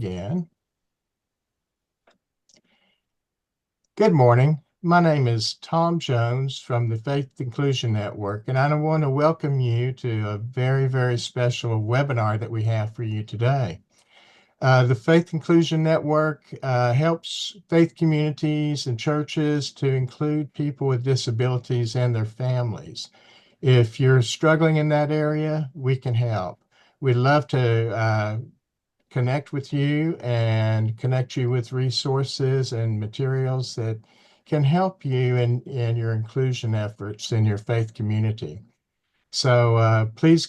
Again. Good morning. My name is Tom Jones from the Faith Inclusion Network, and I want to welcome you to a very, very special webinar that we have for you today. The Faith Inclusion Network helps faith communities and churches to include people with disabilities and their families. If you're struggling in that area, we can help. We'd love to connect with you and connect you with resources and materials that can help you in your inclusion efforts in your faith community. So please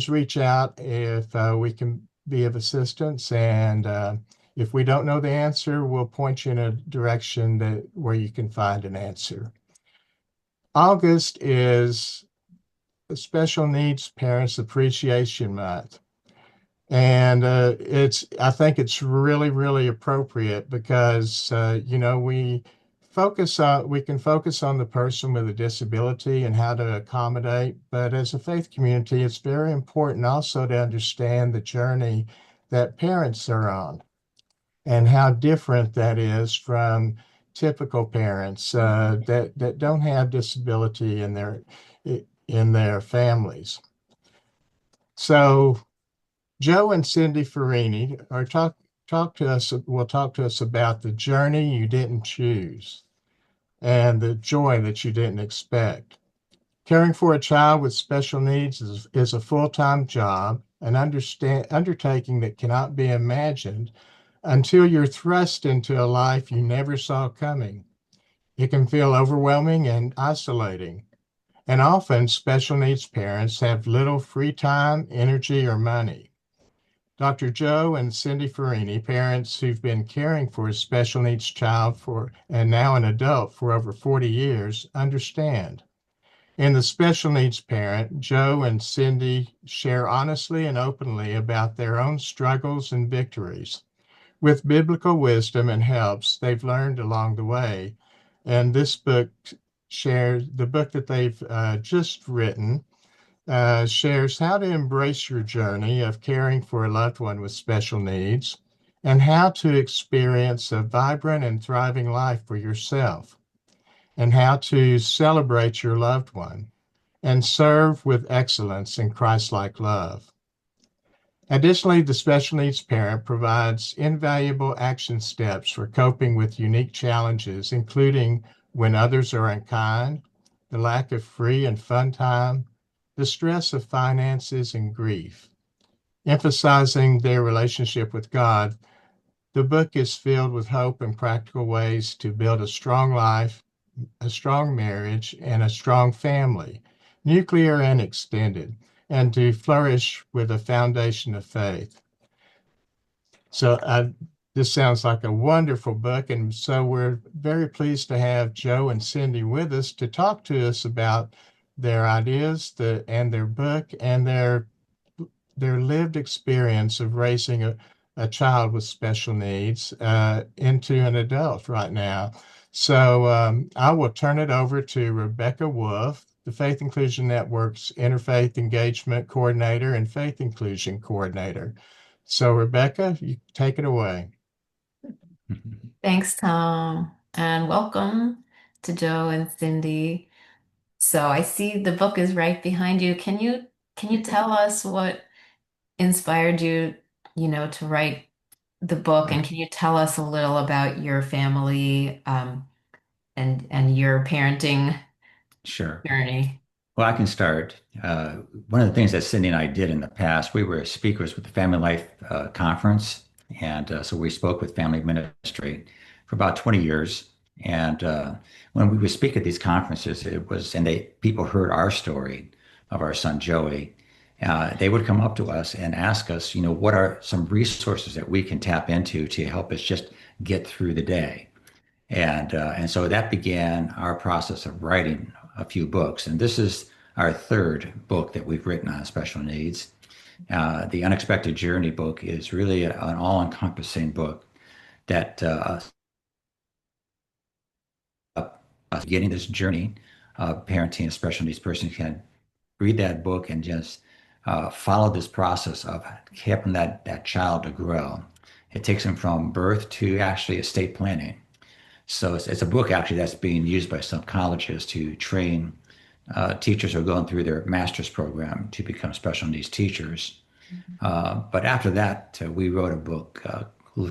reach out if we can be of assistance. And if we don't know the answer, we'll point you in a direction where you can find an answer. August is Special Needs Parents Appreciation Month. And I think it's really, really appropriate because, we can focus on the person with a disability and how to accommodate. But as a faith community, it's very important also to understand the journey that parents are on and how different that is from typical parents that don't have disability in their families. So Joe and Cindi Ferrini will talk to us about the journey you didn't choose and the joy that you didn't expect. Caring for a child with special needs is a full-time job, an undertaking that cannot be imagined until you're thrust into a life you never saw coming. It can feel overwhelming and isolating. And often special needs parents have little free time, energy, or money. Dr. Joe and Cindi Ferrini, parents who've been caring for a special needs child and now an adult for over 40 years, understand. In The Special Needs Parent, Joe and Cindi share honestly and openly about their own struggles and victories with biblical wisdom and helps they've learned along the way. And this book the book that they've just written shares how to embrace your journey of caring for a loved one with special needs and how to experience a vibrant and thriving life for yourself, and how to celebrate your loved one and serve with excellence in Christ-like love. Additionally, the special needs parent provides invaluable action steps for coping with unique challenges, including when others are unkind, the lack of free and fun time, the stress of finances, and grief. Emphasizing their relationship with God, the book is filled with hope and practical ways to build a strong life, a strong marriage, and a strong family, nuclear and extended, and to flourish with a foundation of faith. So this sounds like a wonderful book. And so we're very pleased to have Joe and Cindi with us to talk to us about their ideas and their book and their lived experience of raising a child with special needs into an adult right now. So I will turn it over to Rebecca Wolf, the Faith Inclusion Network's Interfaith Engagement Coordinator and Faith Inclusion Coordinator. So Rebecca, you take it away. Thanks, Tom, and welcome to Joe and Cindi. So I see the book is right behind you. Can you tell us what inspired you, to write the book, and can you tell us a little about your family and your parenting Sure. journey? Well, I can start. One of the things that Cindy and I did in the past, we were speakers with the Family Life Conference. And so we spoke with family ministry for about 20 years. And when we would speak at these conferences, people heard our story of our son Joey. They would come up to us and ask us, what are some resources that we can tap into to help us just get through the day? And so that began our process of writing a few books. And this is our third book that we've written on special needs. The Unexpected Journey book is really an all-encompassing book that getting this journey of parenting a special needs person can read that book and just follow this process of helping that child to grow It takes them from birth to actually estate planning. So it's a book actually that's being used by some colleges to train teachers who are going through their master's program to become special needs teachers. But after that, we wrote a book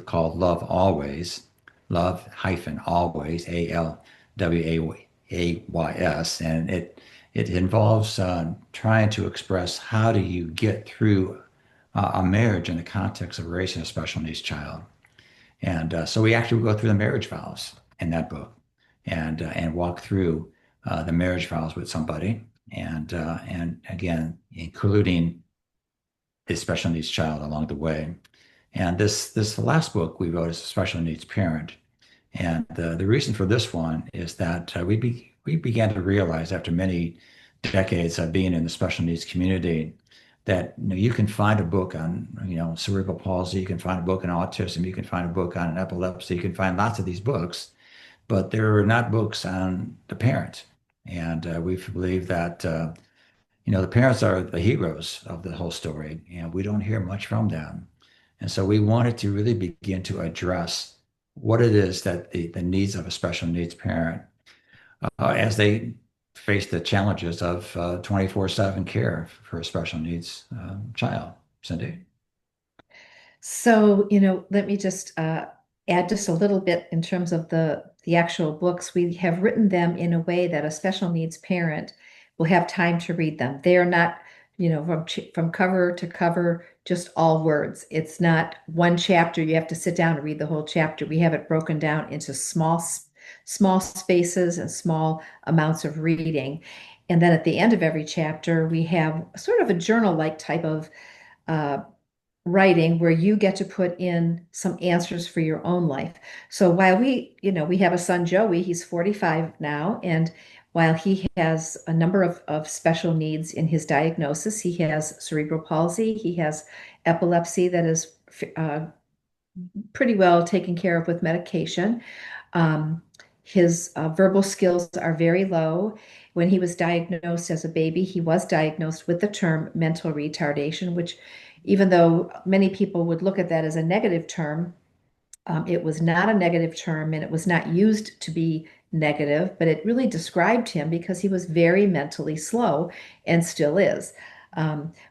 called Love Always, Love hyphen Always, Always, and it involves trying to express how do you get through a marriage in the context of raising a special needs child. And so we actually go through the marriage vows in that book and walk through the marriage vows with somebody, and again, including a special needs child along the way. And this last book we wrote is a special needs parent. And the reason for this one is that we began to realize after many decades of being in the special needs community that you can find a book on cerebral palsy, you can find a book on autism, you can find a book on epilepsy, you can find lots of these books, but there are not books on the parent. And we believe that the parents are the heroes of the whole story, and we don't hear much from them. And so we wanted to really begin to address what it is that the needs of a special needs parent as they face the challenges of 24/7 care for a special needs child. Cindy? So, let me just add just a little bit in terms of the actual books. We have written them in a way that a special needs parent will have time to read them. They are not, from cover to cover, just all words. It's not one chapter. You have to sit down and read the whole chapter. We have it broken down into small spaces and small amounts of reading. And then at the end of every chapter, we have sort of a journal-like type of writing where you get to put in some answers for your own life. So while we have a son, Joey, he's 45 now, and while he has a number of special needs in his diagnosis, he has cerebral palsy, he has epilepsy that is pretty well taken care of with medication. Um, his verbal skills are very low. When he was diagnosed as a baby, he was diagnosed with the term mental retardation, which, even though many people would look at that as a negative term, it was not a negative term and it was not used to be negative, but it really described him because he was very mentally slow and still is.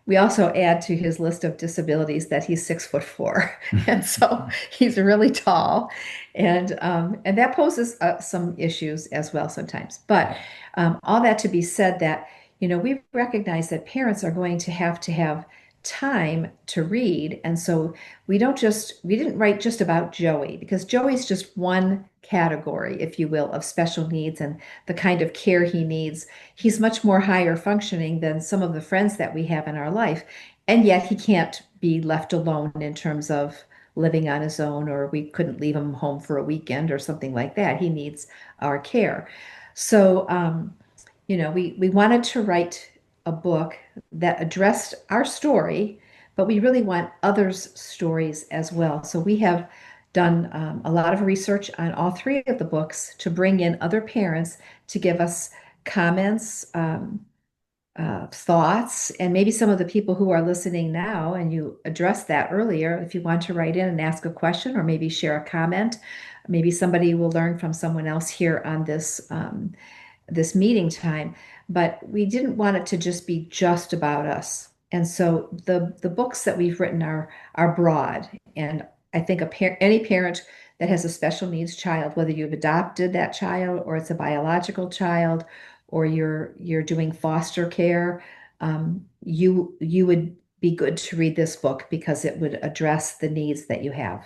We also add to his list of disabilities that he's 6'4", and so he's really tall, and that poses some issues as well sometimes. But all that to be said, that we recognize that parents are going to have time to read, and so we didn't write just about Joey, because Joey's just one category, if you will, of special needs and the kind of care he needs. He's much more higher functioning than some of the friends that we have in our life, and yet he can't be left alone in terms of living on his own, or we couldn't leave him home for a weekend or something like that. He needs our care. So we wanted to write a book that addressed our story, but we really want others' stories as well. So we have done a lot of research on all three of the books to bring in other parents to give us comments, thoughts, and maybe some of the people who are listening now, and you addressed that earlier, if you want to write in and ask a question or maybe share a comment, maybe somebody will learn from someone else here on this meeting time. But we didn't want it to just be just about us. And so the books that we've written are broad. And I think any parent that has a special needs child, whether you've adopted that child or it's a biological child or you're doing foster care, you would be good to read this book because it would address the needs that you have.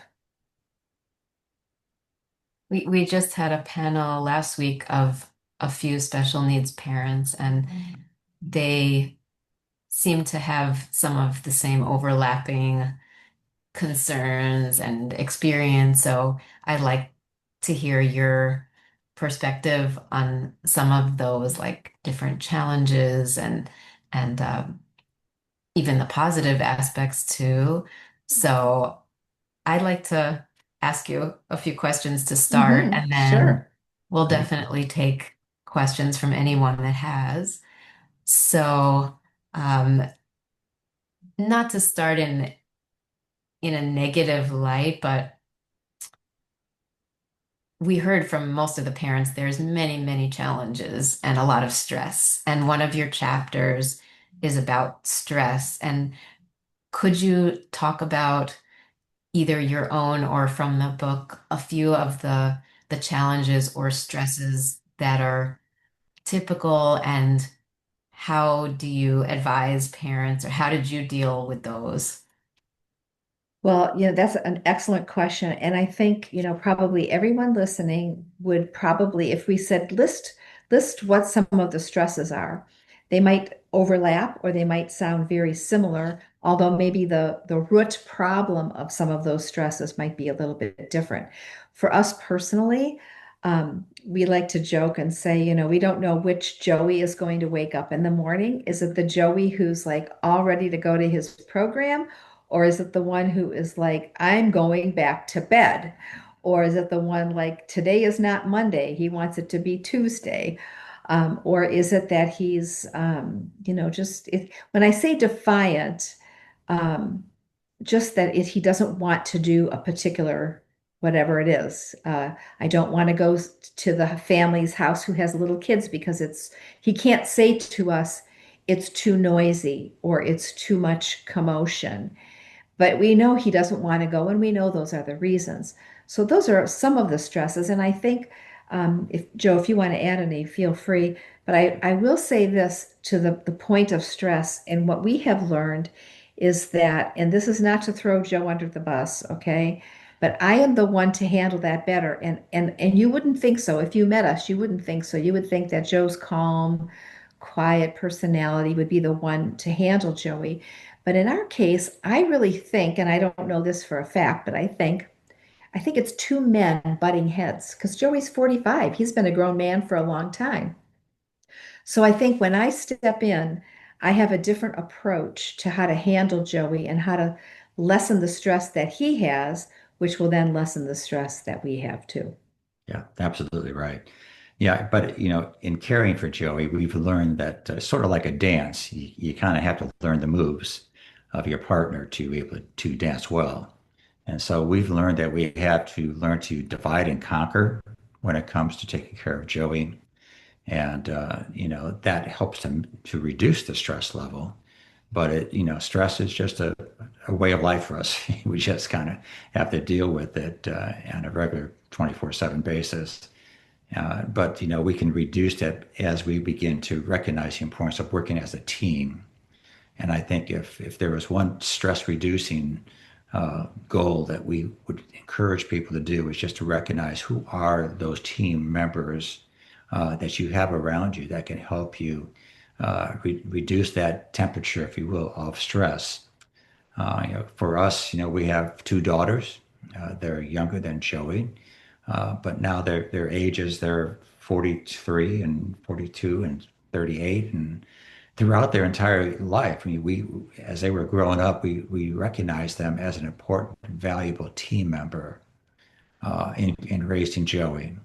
We just had a panel last week of a few special needs parents, and they seem to have some of the same overlapping concerns and experience. So I'd like to hear your perspective on some of those, like different challenges and even the positive aspects too. So I'd like to ask you a few questions to start, and then Sure. we'll definitely take questions from anyone that has. So, not to start in in a negative light, but we heard from most of the parents there's many, many challenges and a lot of stress. And one of your chapters is about stress. And could you talk about either your own or from the book a few of the challenges or stresses that are typical, and how do you advise parents or how did you deal with those? Well, that's an excellent question. And I think, probably everyone listening would probably, if we said list what some of the stresses are, they might overlap or they might sound very similar, although maybe the root problem of some of those stresses might be a little bit different. For us personally, we like to joke and say, we don't know which Joey is going to wake up in the morning. Is it the Joey who's like all ready to go to his program? Or is it the one who is like, I'm going back to bed? Or is it the one like, today is not Monday, he wants it to be Tuesday? Or is it that he's, when I say defiant, um, just that he doesn't want to do a particular whatever it is. I don't want to go to the family's house who has little kids because he can't say to us, it's too noisy or it's too much commotion. But we know he doesn't want to go, and we know those are the reasons. So those are some of the stresses. And I think, if Joe, if you want to add any, feel free. But I will say this to the point of stress, and what we have learned is that, and this is not to throw Joe under the bus, okay? But I am the one to handle that better. And you wouldn't think so. If you met us, you wouldn't think so. You would think that Joe's calm, quiet personality would be the one to handle Joey. But in our case, I really think, and I don't know this for a fact, but I think it's two men butting heads because Joey's 45. He's been a grown man for a long time. So I think when I step in, I have a different approach to how to handle Joey and how to lessen the stress that he has, which will then lessen the stress that we have too. Yeah, absolutely right. Yeah, but in caring for Joey, we've learned that sort of like a dance, you kind of have to learn the moves of your partner to be able to dance well. And so we've learned that we have to learn to divide and conquer when it comes to taking care of Joey. And that helps to reduce the stress level. But stress is just a way of life for us. We just kind of have to deal with it on a regular 24/7 basis. But we can reduce that as we begin to recognize the importance of working as a team. And I think if there was one stress reducing goal that we would encourage people to do is just to recognize who are those team members that you have around you that can help you reduce that temperature, if you will, of stress. For us, we have two daughters. They're younger than Joey, but now their ages, they're 43 and 42 and 38, and throughout their entire life, I mean, we as they were growing up, we recognized them as an important, valuable team member in raising Joey.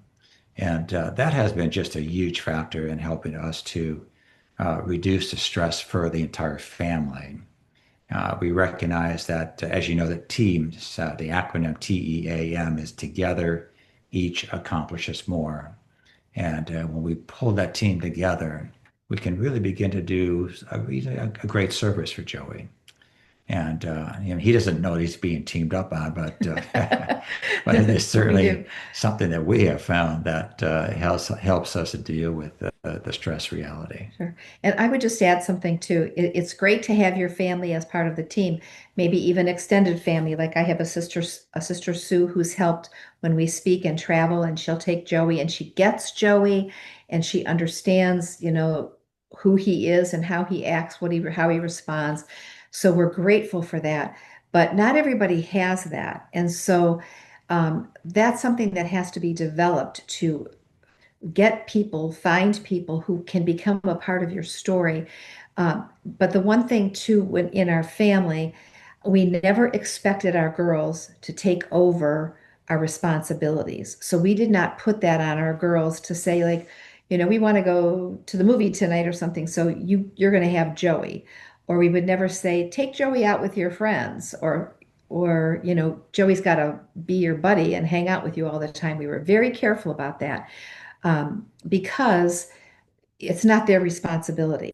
And that has been just a huge factor in helping us to reduce the stress for the entire family. We recognize that, as you know, that teams, the acronym TEAM is together, each accomplishes more. And when we pull that team together, we can really begin to do a great service for Joey. And he doesn't know he's being teamed up on, but but it is We certainly do. something that we have found that helps us to deal with the stress reality. Sure. And I would just add something too. It's great to have your family as part of the team, maybe even extended family. Like I have a sister Sue, who's helped when we speak and travel, and she'll take Joey and she gets Joey and she understands, who he is and how he acts, how he responds. So we're grateful for that. But not everybody has that. And so that's something that has to be developed to find people who can become a part of your story. But the one thing too, when in our family, we never expected our girls to take over our responsibilities. So we did not put that on our girls to say like, we want to go to the movie tonight or something. So you're going to have Joey. Or we would never say, take Joey out with your friends, or or Joey's got to be your buddy and hang out with you all the time. We were very careful about that, because it's not their responsibility.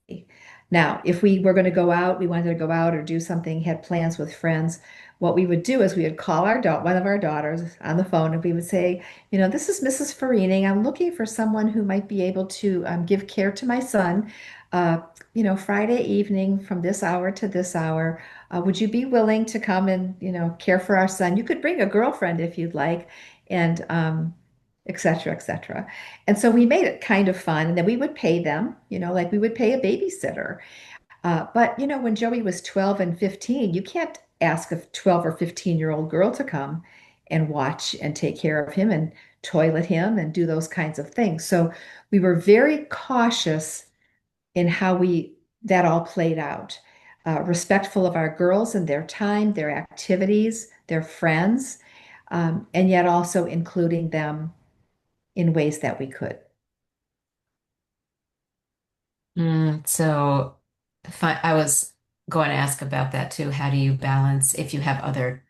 Now, if we were going to go out, we wanted to go out or do something, had plans with friends, what we would do is we would call one of our daughters on the phone, and we would say, this is Mrs. Ferrini. I'm looking for someone who might be able to give care to my son, uh, Friday evening from this hour to this hour. Would you be willing to come and, care for our son? You could bring a girlfriend if you'd like, and et cetera, et cetera. And so we made it kind of fun. And then we would pay them, like we would pay a babysitter. But, when Joey was 12 and 15, you can't ask a 12 or 15-year-old girl to come and watch and take care of him and toilet him and do those kinds of things. So we were very cautious in how that all played out, respectful of our girls and their time, their activities, their friends, and yet also including them in ways that we could. So I was going to ask about that too. How do you balance if you have other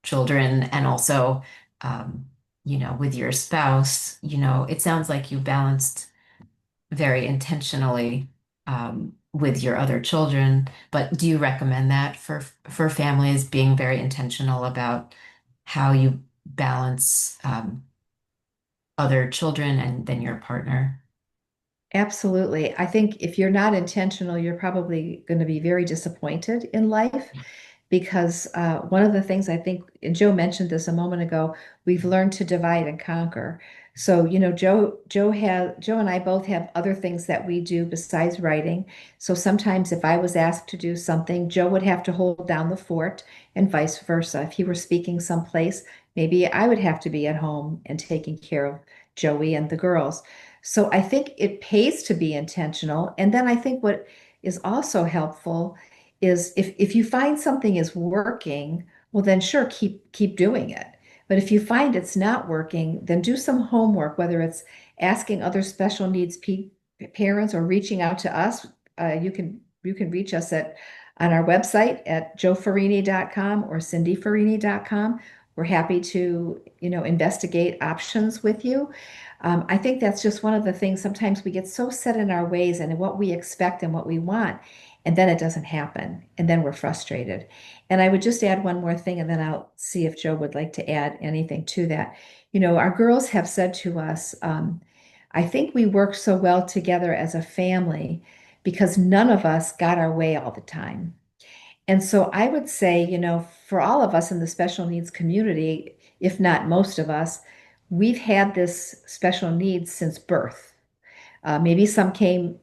children and also, um, with your spouse, it sounds like you balanced very intentionally, with your other children, but do you recommend that for families being very intentional about how you balance, other children and then your partner? Absolutely. I think if you're not intentional, you're probably going to be very disappointed in life, because one of the things I think, and Joe mentioned this a moment ago, we've learned to divide and conquer. So, Joe and I both have other things that we do besides writing. So sometimes if I was asked to do something, Joe would have to hold down the fort, and vice versa. If he were speaking someplace, maybe I would have to be at home and taking care of Joey and the girls. So I think it pays to be intentional. And then I think what is also helpful is if you find something is working, well then sure, keep doing it. But if you find it's not working, then do some homework, whether it's asking other special needs parents or reaching out to us. You can reach us on our website at joeferrini.com or cindyferrini.com. We're happy to, investigate options with you. I think that's just one of the things. Sometimes we get so set in our ways and in what we expect and what we want, and then it doesn't happen, and then we're frustrated. And I would just add one more thing, and then I'll see if Joe would like to add anything to that. Our girls have said to us, I think we work so well together as a family because none of us got our way all the time. And so I would say, for all of us in the special needs community, if not most of us, we've had this special needs since birth. Maybe some came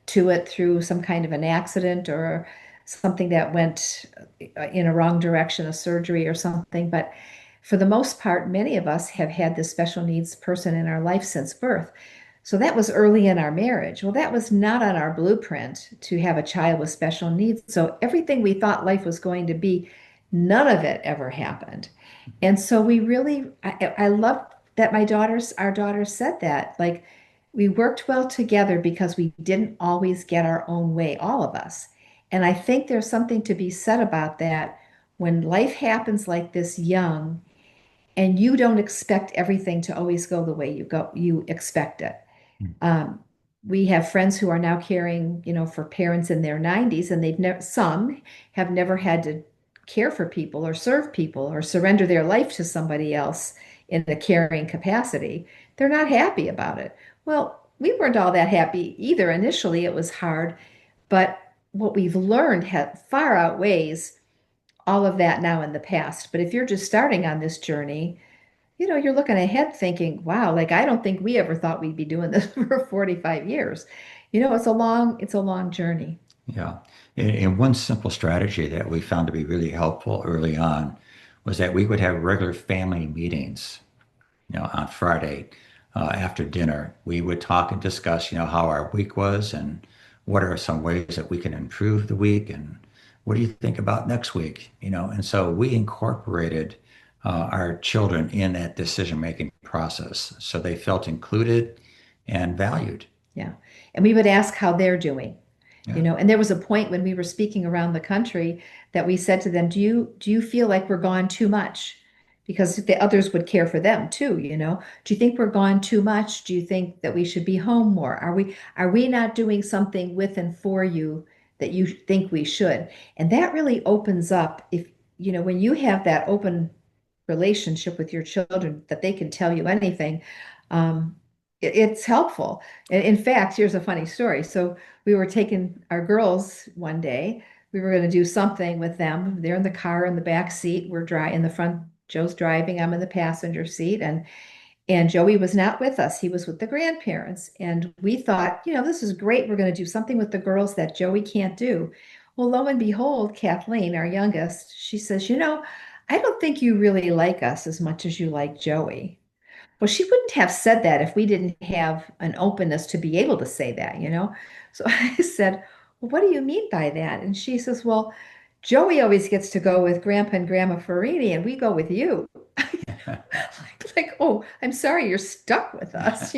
to it through some kind of an accident or something that went in a wrong direction, a surgery or something. But for the most part, many of us have had this special needs person in our life since birth. So that was early in our marriage. Well, that was not on our blueprint to have a child with special needs. So everything we thought life was going to be, none of it ever happened. And so I love that our daughters said that. Like, we worked well together because we didn't always get our own way, all of us. And I think there's something to be said about that when life happens like this young, and you don't expect everything to always go the way you expect it. Um, we have friends who are now caring, for parents in their 90s, and some have never had to care for people or serve people or surrender their life to somebody else in a caring capacity. They're not happy about it. Well, we weren't all that happy either. Initially, it was hard, but what we've learned far outweighs all of that now in the past. But if you're just starting on this journey, you're looking ahead thinking, wow, like I don't think we ever thought we'd be doing this for 45 years. It's a long journey. Yeah. And one simple strategy that we found to be really helpful early on was that we would have regular family meetings, on Friday after dinner. We would talk and discuss, how our week was and what are some ways that we can improve the week and what do you think about next week, And so we incorporated our children in that decision-making process so they felt included and valued. Yeah. And we would ask how they're doing. Yeah. And there was a point when we were speaking around the country that we said to them, do you feel like we're gone too much? Because the others would care for them too. Do you think we're gone too much? Do you think that we should be home more? Are we not doing something with and for you that you think we should? And that really opens up if when you have that open relationship with your children that they can tell you anything, it's helpful. In fact, here's a funny story. So we were taking our girls one day. We were going to do something with them. They're in the car in the back seat. We're in the front. Joe's driving. I'm in the passenger seat, and Joey was not with us. He was with the grandparents. And we thought, this is great. We're going to do something with the girls that Joey can't do. Well, lo and behold, Kathleen, our youngest, she says, I don't think you really like us as much as you like Joey. Well, she wouldn't have said that if we didn't have an openness to be able to say that. So I said, well, what do you mean by that? And she says, well, Joey always gets to go with Grandpa and Grandma Ferrini, and we go with you. Like, oh, I'm sorry, you're stuck with us.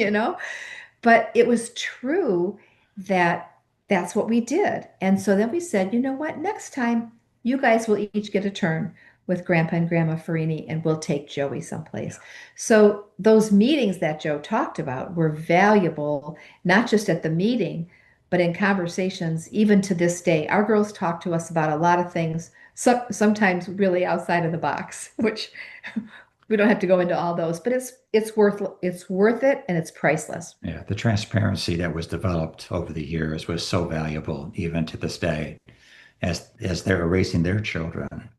But it was true that that's what we did. And so then we said, you know what? Next time, you guys will each get a turn with Grandpa and Grandma Farini, and we'll take Joey someplace. So those meetings that Joe talked about were valuable, not just at the meeting, but in conversations, even to this day. Our girls talk to us about a lot of things, sometimes really outside of the box, which we don't have to go into all those, but it's worth it and it's priceless. Yeah, the transparency that was developed over the years was so valuable, even to this day, as they're raising their children.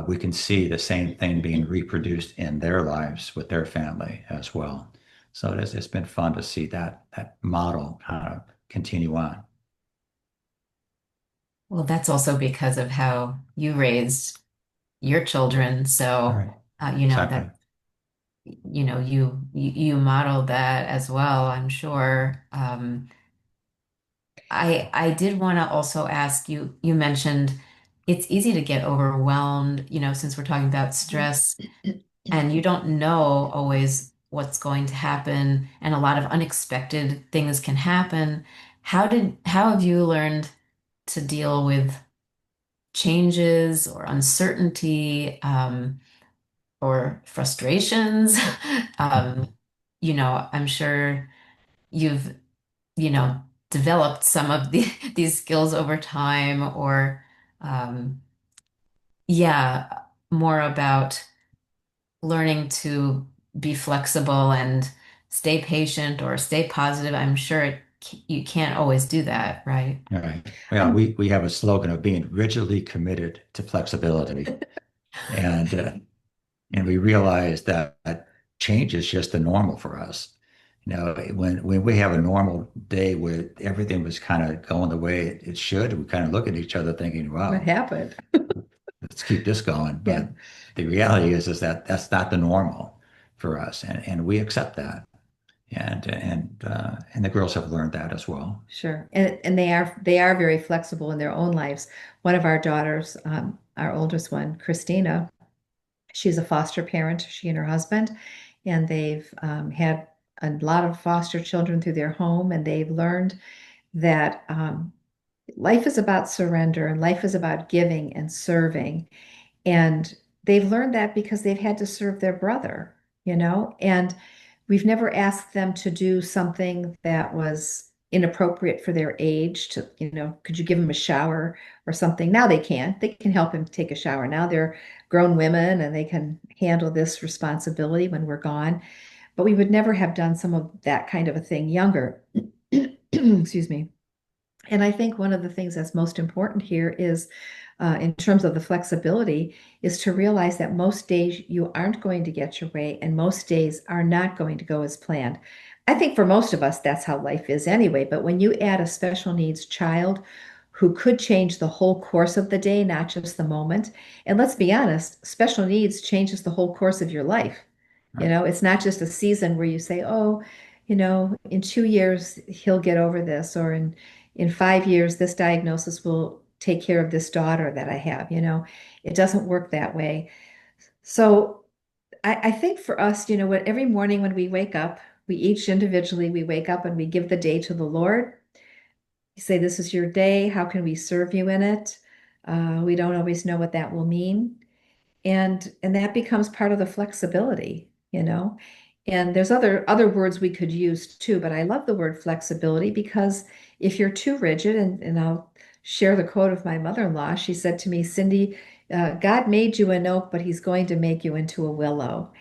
We can see the same thing being reproduced in their lives with their family as well. So it's been fun to see that model kind of continue on. Well, that's also because of how you raised your children. All So, right, exactly. that you modeled that as well, I'm sure. I did want to also ask you, you mentioned it's easy to get overwhelmed, since we're talking about stress and you don't know always what's going to happen and a lot of unexpected things can happen. How have you learned to deal with changes or uncertainty, or frustrations? Um, I'm sure you've, you know, developed some of these skills over time, or um, yeah, more about learning to be flexible and stay patient or stay positive. I'm sure you can't always do that, right? All right. Well, I'm we have a slogan of being rigidly committed to flexibility, and uh, and we realize that change is just the normal for us. When we have a normal day where everything was kind of going the way it should, we kind of look at each other thinking, what "Wow, happened? let's keep this going." Yeah, But the reality is that that's not the normal for us, and we accept that. And the girls have learned that as well. sure. And they are very flexible in their own lives. One of our daughters, our oldest one, Christina, she's a foster parent, she and her husband, and they've had a lot of foster children through their home, and they've learned that life is about surrender and life is about giving and serving. And they've learned that because they've had to serve their brother. And we've never asked them to do something that was inappropriate for their age could you give them a shower or something? Now they can. They can help him take a shower. Now they're grown women and they can handle this responsibility when we're gone. But we would never have done some of that kind of a thing younger. Excuse me. And I think one of the things that's most important here is, in terms of the flexibility, is to realize that most days you aren't going to get your way, and most days are not going to go as planned. I think for most of us, that's how life is anyway. But when you add a special needs child who could change the whole course of the day, not just the moment, and let's be honest, special needs changes the whole course of your life. Right. It's not just a season where you say, oh, in 2 years he'll get over this, or in 5 years, this diagnosis will take care of this daughter that I have. It doesn't work that way. So I think for us, what every morning when we wake up, we each individually, we wake up and we give the day to the Lord. say, this is your day. How can we serve you in it? We don't always know what that will mean. And that becomes part of the flexibility, you know. And there's other words we could use too, but I love the word flexibility because if you're too rigid, and I'll share the quote of my mother-in-law. She said to me, Cindy, God made you an oak, but he's going to make you into a willow.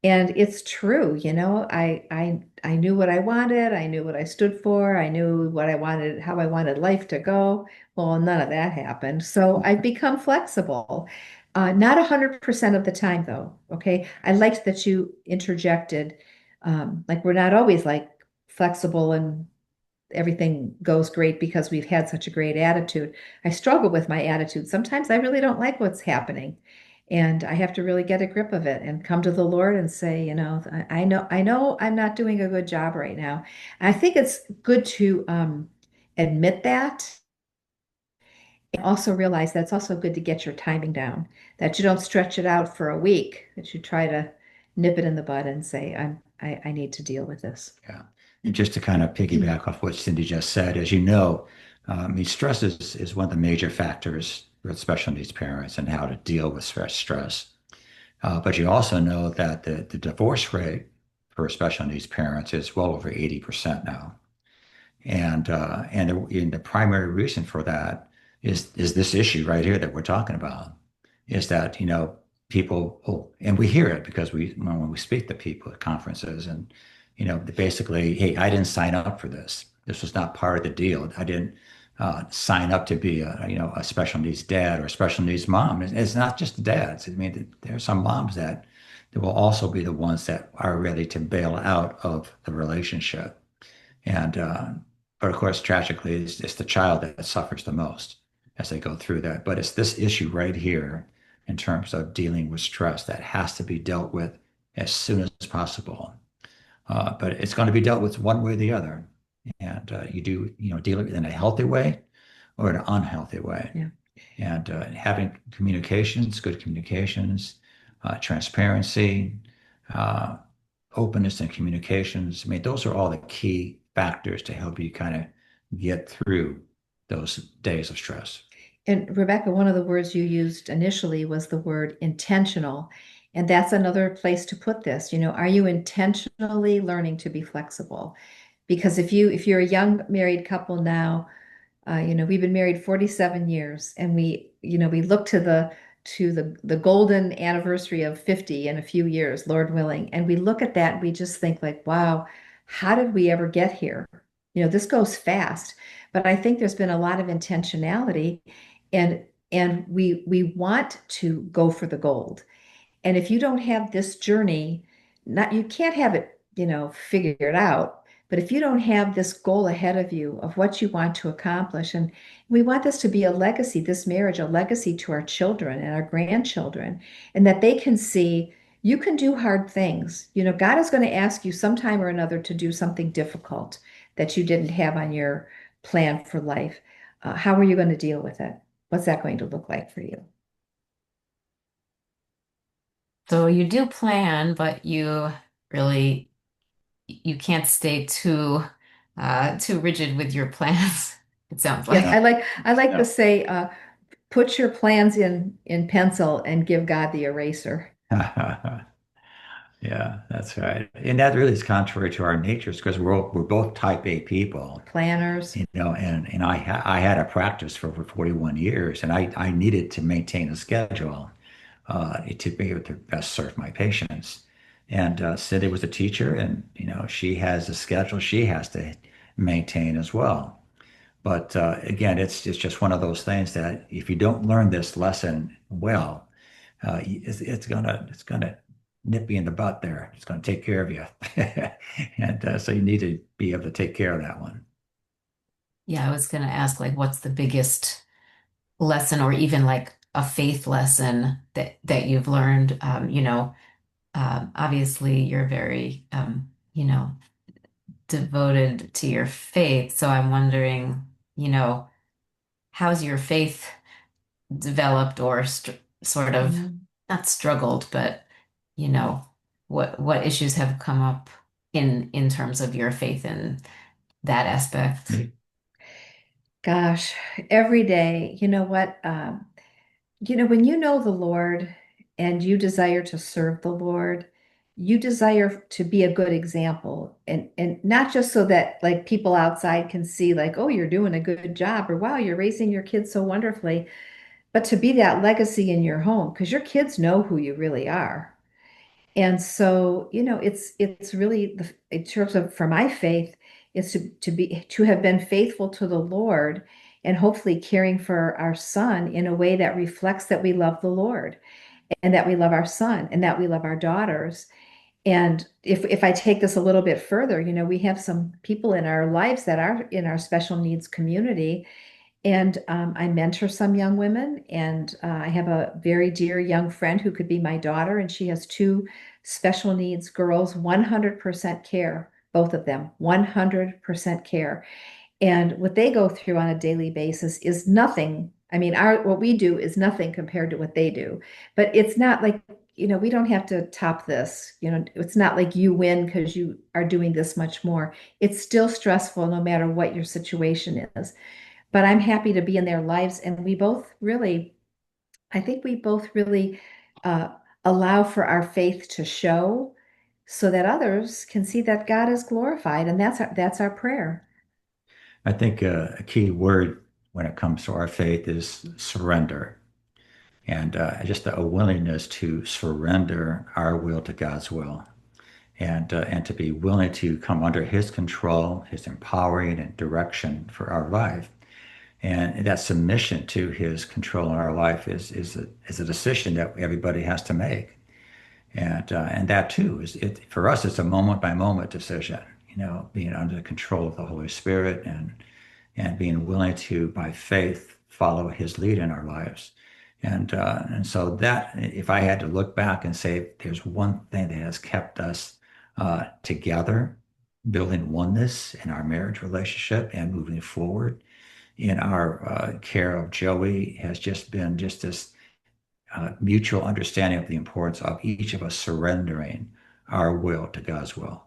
And it's true, you know, I knew what I wanted, I knew what I stood for, I knew what I wanted, how I wanted life to go. Well, none of that happened. So I've become flexible. Not 100% of the time though. Okay. I liked that you interjected. Like we're not always like flexible and everything goes great because we've had such a great attitude. I struggle with my attitude. Sometimes I really don't like what's happening. And I have to really get a grip of it and come to the Lord and say, you know, I know I'm not doing a good job right now. And I think it's good to admit that and also realize that's also good to get your timing down, that you don't stretch it out for a week, that you try to nip it in the bud and say, I need to deal with this. Yeah. And just to kind of piggyback off what Cindy just said, as you know, I mean, stress is one of the major factors with special needs parents and how to deal with stress. But you also know that the divorce rate for special needs parents is well over 80% now. And the primary reason for that is this issue right here that we're talking about, is that, people, and we hear it because when we speak to people at conferences, and basically, hey, I didn't sign up for this. This was not part of the deal. I didn't sign up to be a special needs dad or a special needs mom. It's not just the dads. I mean, there are some moms that will also be the ones that are ready to bail out of the relationship. And but of course, tragically, it's the child that suffers the most as they go through that. But it's this issue right here in terms of dealing with stress that has to be dealt with as soon as possible. But it's going to be dealt with one way or the other. And you do, deal with it in a healthy way or an unhealthy way. Yeah. And having communications, good communications, transparency, uh, openness and communications. I mean, those are all the key factors to help you kind of get through those days of stress. And Rebecca, one of the words you used initially was the word intentional. And that's another place to put this. You know, are you intentionally learning to be flexible? Because if you're a young married couple now, we've been married 47 years, and we look to the golden anniversary of 50 in a few years, Lord willing, and we look at that and we just think like, wow, how did we ever get here? You know, this goes fast, but I think there's been a lot of intentionality, and we want to go for the gold. And if you don't have this journey, not you can't have it, figured out. But if you don't have this goal ahead of you of what you want to accomplish, and we want this to be a legacy, this marriage, a legacy to our children and our grandchildren, and that they can see you can do hard things. You know, God is going to ask you sometime or another to do something difficult that you didn't have on your plan for life. How are you going to deal with it? What's that going to look like for you? So you do plan, but you can't stay too rigid with your plans, it sounds Yes, like. I like to No. say, put your plans in pencil and give God the eraser. Yeah, that's right. And that really is contrary to our natures because we're both type A people, Planners. and I had a practice for over 41 years, and I needed to maintain a schedule to be able to best serve my patients. And Cindy was a teacher, and she has a schedule she has to maintain as well. But again, it's just one of those things that if you don't learn this lesson well, it's gonna nip you in the butt there. It's gonna take care of you, and so you need to be able to take care of that one. Yeah, I was going to ask, like, what's the biggest lesson or even like a faith lesson that you've learned? Obviously you're very, devoted to your faith. So I'm wondering, how's your faith developed or sort of Mhm. not struggled, but you know, what issues have come up in terms of your faith in that aspect? Gosh, every day, you know what? When you know the Lord and you desire to serve the Lord, you desire to be a good example, and not just so that like people outside can see like, oh, you're doing a good job, or wow, you're raising your kids so wonderfully, but to be that legacy in your home because your kids know who you really are. And so, it's really in terms of for my faith, is to have been faithful to the Lord and hopefully caring for our son in a way that reflects that we love the Lord and that we love our son and that we love our daughters. And if I take this a little bit further, we have some people in our lives that are in our special needs community, and I mentor some young women, and I have a very dear young friend who could be my daughter, and she has two special needs girls, 100% care, both of them, 100% care. And what they go through on a daily basis is nothing. I mean, our what we do is nothing compared to what they do. But it's not like, we don't have to top this. It's not like you win because you are doing this much more. It's still stressful no matter what your situation is, but I'm happy to be in their lives. And I think we both really uh, allow for our faith to show so that others can see that God is glorified. And that's our prayer. I think a key word when it comes to our faith is surrender, and just a willingness to surrender our will to God's will, and to be willing to come under His control, His empowering and direction for our life. And that submission to His control in our life is a decision that everybody has to make. And that too is it for us. It's a moment by moment decision. Being under the control of the Holy Spirit and being willing to, by faith, follow His lead in our lives. And so that, if I had to look back and say, there's one thing that has kept us together, building oneness in our marriage relationship and moving forward in our care of Joey, has just been just this mutual understanding of the importance of each of us surrendering our will to God's will.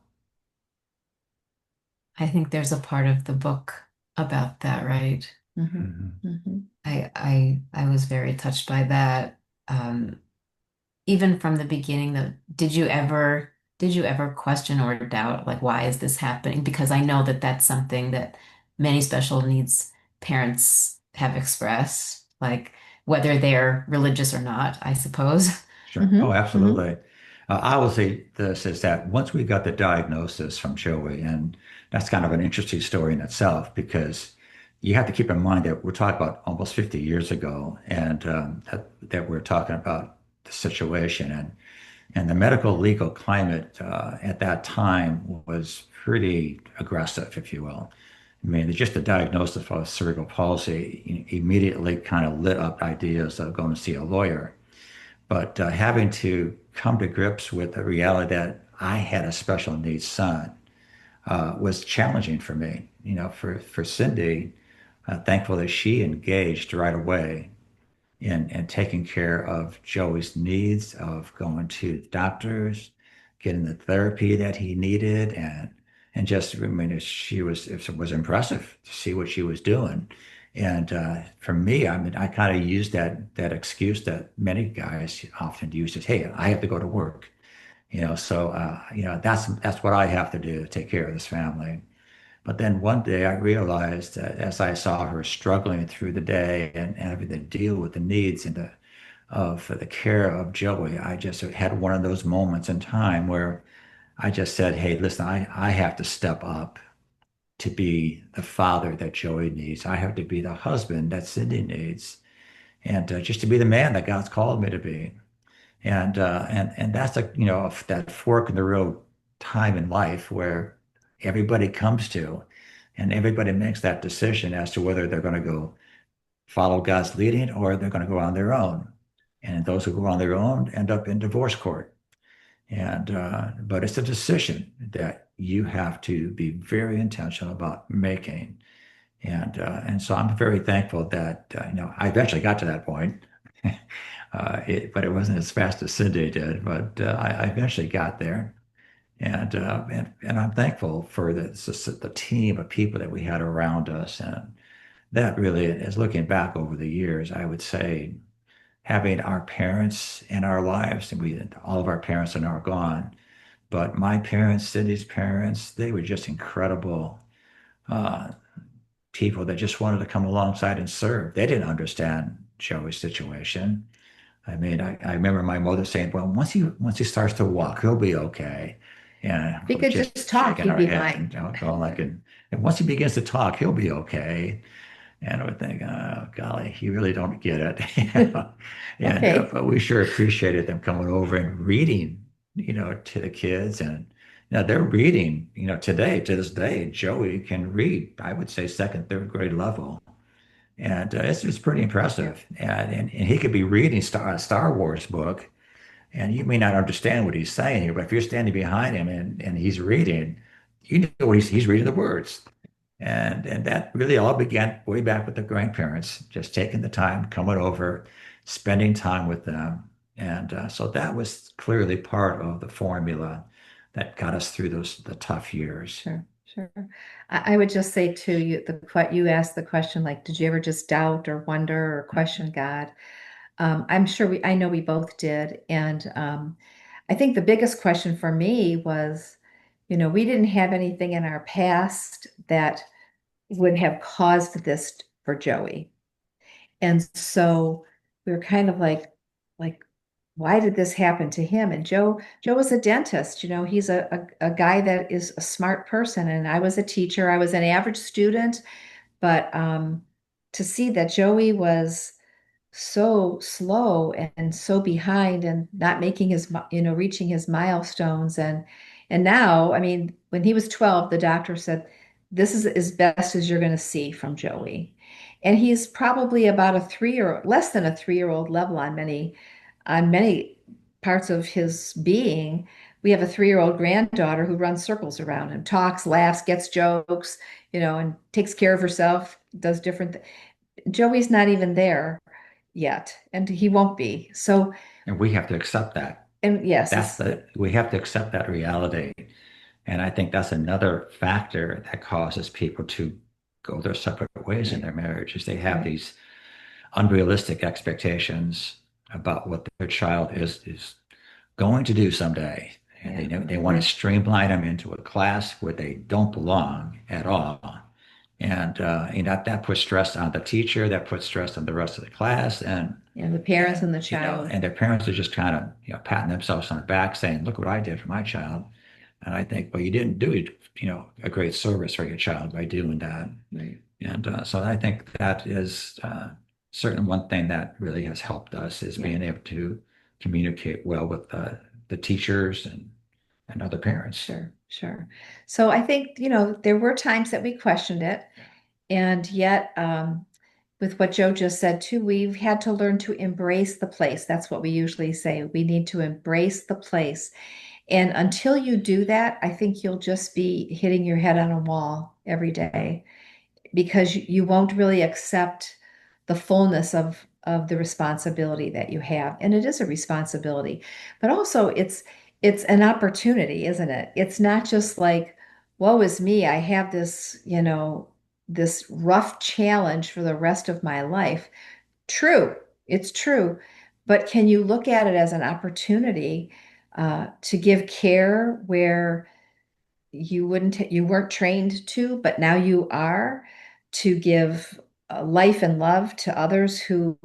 I think there's a part of the book about that, right? Mhm, Mhm. mhm. I was very touched by that. Even from the beginning, did you ever question or doubt like why is this happening? Because I know that that's something that many special needs parents have expressed, like whether they're religious or not, I suppose. Sure. Oh, Mhm, mhm. absolutely. I will say this is that once we got the diagnosis from Joey, and that's kind of an interesting story in itself because you have to keep in mind that we're talking about almost 50 years ago, and that we're talking about the situation, and the medical legal climate at that time was pretty aggressive, if you will. I mean, just the diagnosis of cerebral palsy immediately kind of lit up ideas of going to see a lawyer. But having to come to grips with the reality that I had a special needs son was challenging for me. For Cindy, thankful that she engaged right away in taking care of Joey's needs of going to the doctors, getting the therapy that he needed, and just, I mean, it was impressive to see what she was doing. And for me, I mean, I kind of used that excuse that many guys often use is, hey, I have to go to work. So that's what I have to do to take care of this family. But then one day I realized that as I saw her struggling through the day and having to deal with the needs of the care of Joey, I just had one of those moments in time where I just said, hey, listen, I have to step up to be the father that Joey needs. I have to be the husband that Cindy needs, and just to be the man that God's called me to be. And that's that fork in the road time in life where everybody comes to, and everybody makes that decision as to whether they're going to go follow God's leading or they're going to go on their own. And those who go on their own end up in divorce court. And but it's a decision that you have to be very intentional about making. And so I'm very thankful that I eventually got to that point. But it wasn't as fast as Cindy did. But I eventually got there, and I'm thankful for the team of people that we had around us, and that really is looking back over the years, I would say having our parents in our lives, and all of our parents are now gone, but my parents, Cindy's parents, they were just incredible uh, people that just wanted to come alongside and serve. They didn't understand Joey's situation. I mean, I remember my mother saying, "Well, once he starts to walk, he'll be okay." And If he we're could just just talk, shaking he'd our be head fine. and going like, and once he begins to talk, he'll be okay. And I would think, oh, golly, you really don't get it. You know? And Okay. but we sure appreciated them coming over and reading, to the kids. And they're reading, today, to this day, Joey can read, I would say second, third grade level. And it's pretty Yeah. impressive. And he could be reading a Star Wars book, and you may not understand what he's saying here, but if you're standing behind him and he's reading, you know what he's reading the words. And that really all began way back with the grandparents, just taking the time, coming over, spending time with them. And so that was clearly part of the formula that got us through the tough years. Sure, sure. I would just say too, you asked the question like, did you ever just doubt or wonder or question God? I know we both did, and I think the biggest question for me was, we didn't have anything in our past that would have caused this for Joey. And so we were kind of like, why did this happen to him? And Joe was a dentist. He's a guy that is a smart person. And I was a teacher. I was an average student, but to see that Joey was so slow and so behind and not making reaching his milestones. And now, I mean, when he was 12, the doctor said, this is as best as you're going to see from Joey. And he's probably about a 3 or less than a 3-year old level on many parts of his being. We have a 3-year old granddaughter who runs circles around him, talks, laughs, gets jokes, and takes care of herself, does different things. Joey's not even there yet, and he won't be. So, And we have to accept that. and yes, We have to accept that reality. And I think that's another factor that causes people to go their separate ways in right, their marriage is they have right. these unrealistic expectations about what their child is going to do someday. And Yeah, they want to streamline them into a class where they don't belong at all. And that puts stress on the teacher, that puts stress on the rest of the class, yeah, the parents and and the child. and their parents are just kind of patting themselves on the back, saying, "Look what I did for my child." And I think, well, you didn't do a great service for your child by doing that. Right. And so I think that is certainly one thing that really has helped us is Yeah, being able to communicate well with the teachers and other parents. sure, sure. So I think, there were times that we questioned it, and yet, with what Joe just said too, we've had to learn to embrace the place. That's what we usually say. We need to embrace the place. And until you do that, I think you'll just be hitting your head on a wall every day because you won't really accept the fullness of the responsibility that you have. And it is a responsibility, but also it's an opportunity, isn't it? It's not just like, woe is me, I have this rough challenge for the rest of my life. True, it's true. But can you look at it as an opportunity to give care where you weren't trained to, but now you are, to give life and love to others who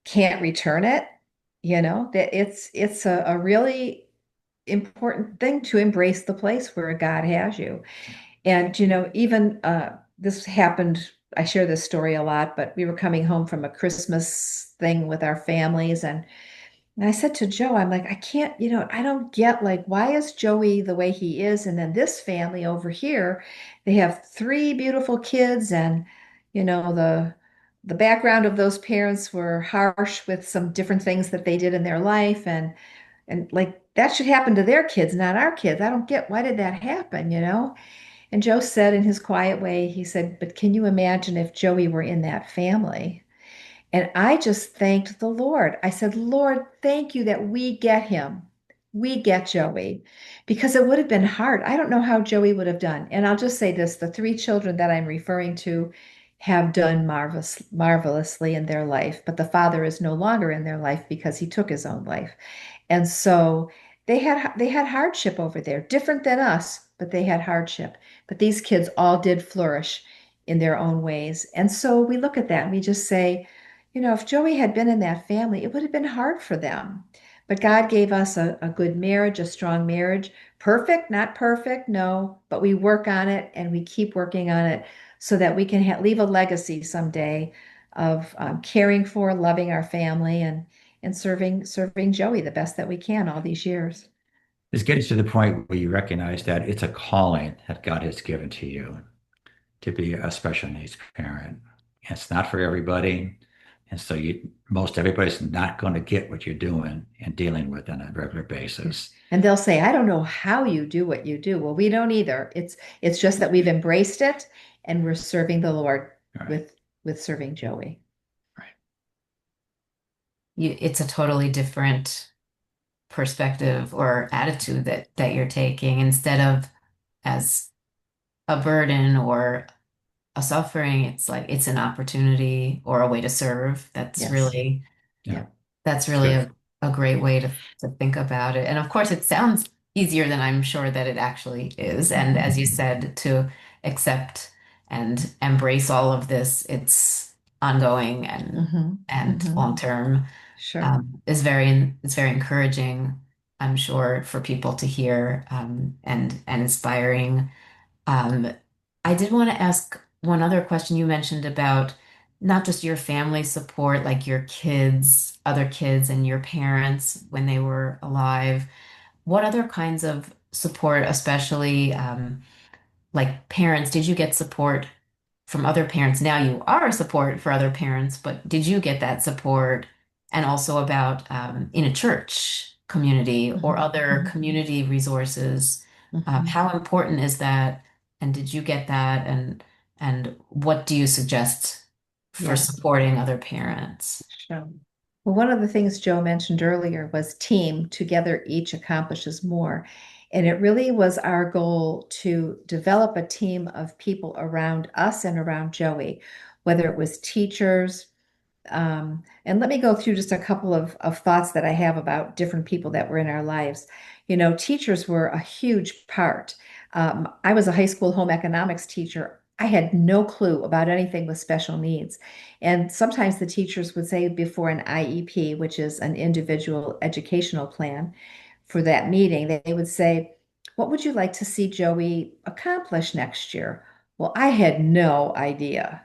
can't return it? That it's a really important thing to embrace the place where God has you. And even this happened. I share this story a lot, but we were coming home from a Christmas thing with our families, and I said to Joe, I'm like, I can't, I don't get, like, why is Joey the way he is? And then this family over here, they have 3 beautiful kids, and the background of those parents were harsh with some different things that they did in their life, and like that should happen to their kids, not our kids. I don't get, why did that happen? And Joe said in his quiet way, he said, but can you imagine if Joey were in that family? And I just thanked the Lord. I said, Lord, thank you that we get him. We get Joey, because it would have been hard. I don't know how Joey would have done. And I'll just say this, the 3 children that I'm referring to, have done marvelously in their life, but the father is no longer in their life because he took his own life. And so they had hardship over there, different than us, but they had hardship. But these kids all did flourish in their own ways. And so we look at that and we just say, if Joey had been in that family, it would have been hard for them. But God gave us a good marriage, a strong marriage. Perfect, not perfect, no, but we work on it and we keep working on it so that we can leave a legacy someday of caring for, loving our family, and serving Joey the best that we can all these years. It's getting to the point where you recognize that it's a calling that God has given to you to be a special needs parent. And it's not for everybody. And so most everybody's not going to get what you're doing and dealing with on a regular basis. And they'll say, I don't know how you do what you do. Well, we don't either. It's just that we've embraced it and we're serving the Lord Right. with serving Joey. Right. It's a totally different perspective or attitude that you're taking instead of as a burden or a suffering. It's like it's an opportunity or a way to serve. That's Yes. really Yeah. that's really Good. a great way to think about it. And of course, it sounds easier than I'm sure that it actually is. And as you said, to accept and embrace all of this, it's ongoing and long term. Sure. It's very encouraging, I'm sure, for people to hear and inspiring. Um, I did want to ask one other question. You mentioned about not just your family support, like your kids, other kids, and your parents when they were alive. What other kinds of support, especially like parents, did you get support from other parents? Now you are a support for other parents, but did you get that support? And also about in a church community or other community resources. How important is that? And did you get that? And what do you suggest for Yes. supporting other parents? Sure. Well, one of the things Joe mentioned earlier was team. Together, each accomplishes more. And it really was our goal to develop a team of people around us and around Joey, whether it was teachers. And let me go through just a couple of thoughts that I have about different people that were in our lives. Teachers were a huge part. I was a high school home economics teacher. I had no clue about anything with special needs. And sometimes the teachers would say before an IEP, which is an individual educational plan, for that meeting, they would say, what would you like to see Joey accomplish next year? Well, I had no idea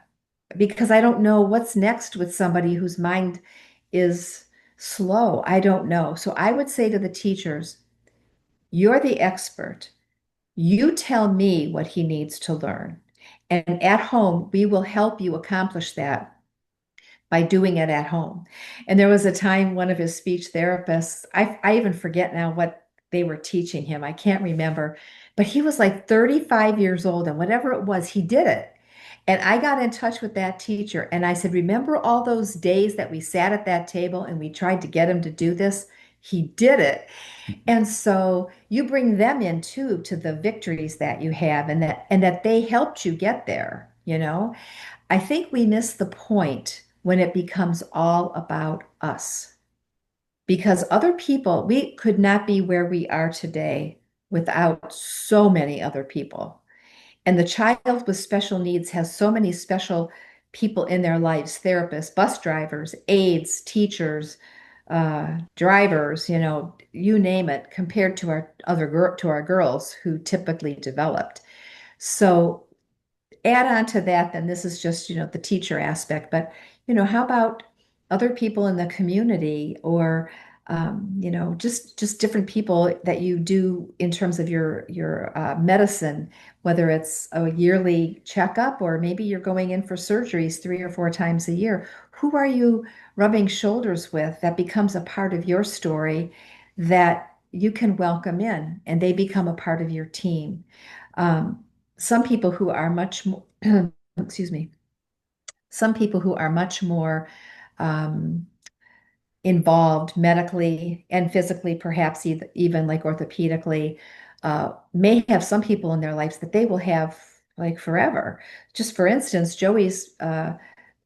because I don't know what's next with somebody whose mind is slow. I don't know. So I would say to the teachers, you're the expert. You tell me what he needs to learn. And at home, we will help you accomplish that by doing it at home. And there was a time one of his speech therapists, I even forget now what they were teaching him. I can't remember, but he was like 35 years old, and whatever it was, he did it. And I got in touch with that teacher and I said, remember all those days that we sat at that table and we tried to get him to do this? He did it. And so you bring them in too to the victories that you have and that they helped you get there. I think we miss the point when it becomes all about us because other people, we could not be where we are today without so many other people. And the child with special needs has so many special people in their lives, therapists, bus drivers, aides, teachers, drivers, you name it, compared to our girls who typically developed. So add on to that, then this is just, the teacher aspect, but, how about other people in the community or, just different people that you do in terms of your medicine, whether it's a yearly checkup or maybe you're going in for surgeries 3 or 4 times a year. Who are you rubbing shoulders with that becomes a part of your story that you can welcome in and they become a part of your team? Some people who are much more, excuse me, some people who are much more um, involved medically and physically, perhaps even like orthopedically, may have some people in their lives that they will have like forever. Just for instance, Joey's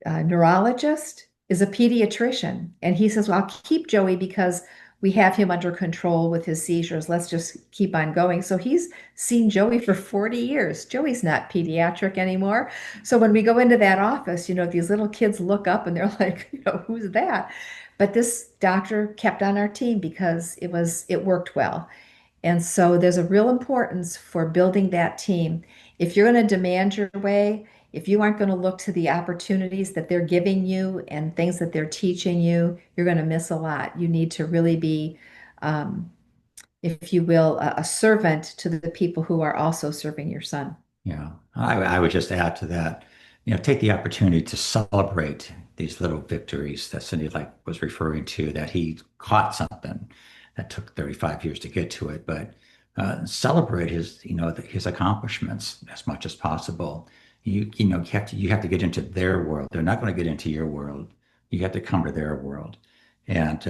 neurologist is a pediatrician. And he says, well, I'll keep Joey because we have him under control with his seizures. Let's just keep on going. So he's seen Joey for 40 years. Joey's not pediatric anymore. So when we go into that office, these little kids look up and they're like, who's that? But this doctor kept on our team because it worked well. And so there's a real importance for building that team. If you're going to demand your way, if you aren't going to look to the opportunities that they're giving you and things that they're teaching you, you're going to miss a lot. You need to really be, um, if you will, a servant to the people who are also serving your son. Yeah, I would just add to that, take the opportunity to celebrate these little victories that Cindy like was referring to, that he caught something that took 35 years to get to it, but celebrate his accomplishments as much as possible. You have to get into their world. They're not going to get into your world. You have to come to their world. And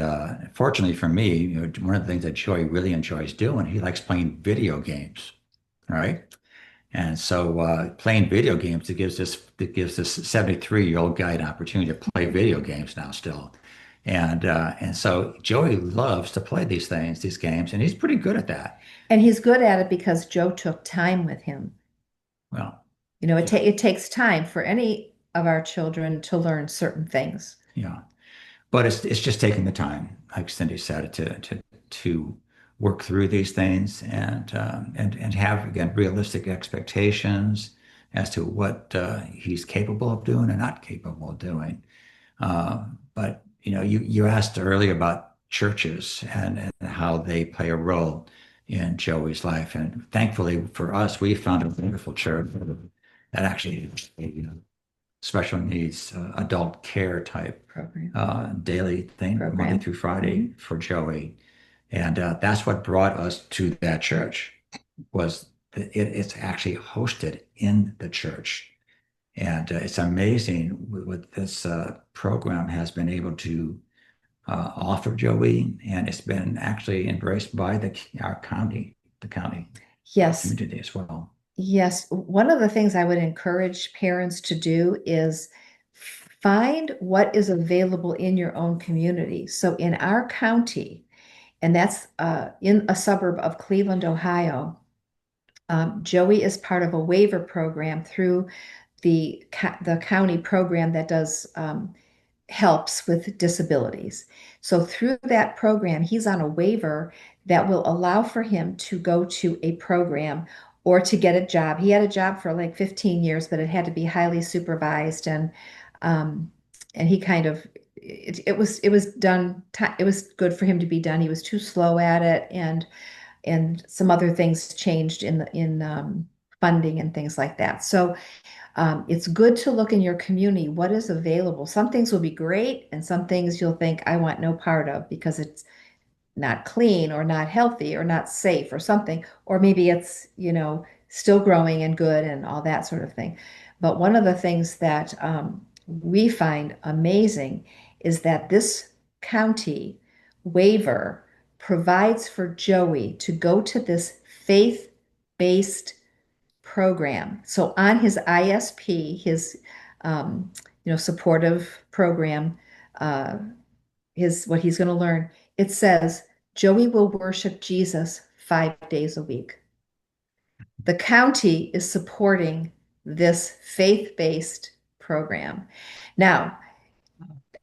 fortunately for me, one of the things that Joey really enjoys doing, he likes playing video games. All right. And so playing video games, it gives this 73-year-old guy an opportunity to play video games now still. And so Joey loves to play these games, and he's pretty good at that. And he's good at it because Joe took time with him. Well, It yeah, it takes time for any of our children to learn certain things. yeah. But it's just taking the time, like Cindy said, to work through these things and have again realistic expectations as to what he's capable of doing and not capable of doing. But you asked earlier about churches and how they play a role in Joey's life, and thankfully for us, we found a wonderful church that actually, special needs adult care type Program. daily thing, Monday Program. through Friday for Joey, and that's what brought us to that church. Was that it's actually hosted in the church. And it's amazing what this program has been able to offer Joey, and it's been actually embraced by our county, the county Yes, community as well. yes. One of the things I would encourage parents to do is find what is available in your own community. So in our county, and that's in a suburb of Cleveland, Ohio, Joey is part of a waiver program through the county program that does helps with disabilities. So through that program, he's on a waiver that will allow for him to go to a program or to get a job. He had a job for like 15 years, but it had to be highly supervised um, and he kind of it was done it was good for him to be done. He was too slow at it and some other things changed in funding and things like that. So it's good to look in your community what is available. Some things will be great, and some things you'll think, I want no part of because it's not clean or not healthy or not safe or something. Or maybe it's, still growing and good and all that sort of thing. But one of the things that we find amazing is that this county waiver provides for Joey to go to this faith-based program. So on his ISP, his supportive program, uh, his what he's going to learn, it says Joey will worship Jesus 5 days a week. The county is supporting this faith-based program. Now,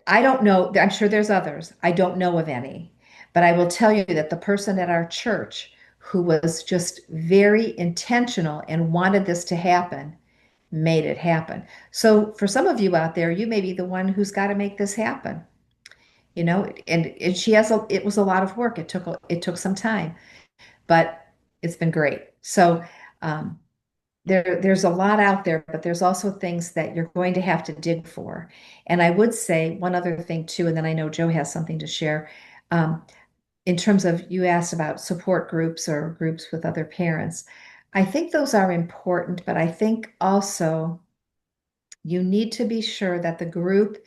I don't know, I'm sure there's others. I don't know of any, but I will tell you that the person at our church who was just very intentional and wanted this to happen made it happen. So for some of you out there, you may be the one who's got to make this happen. And it was a lot of work. It took some time, but it's been great. So um, there's a lot out there, but there's also things that you're going to have to dig for. And I would say one other thing too, and then I know Joe has something to share. Um, in terms of you asked about support groups or groups with other parents, I think those are important, but I think also you need to be sure that the group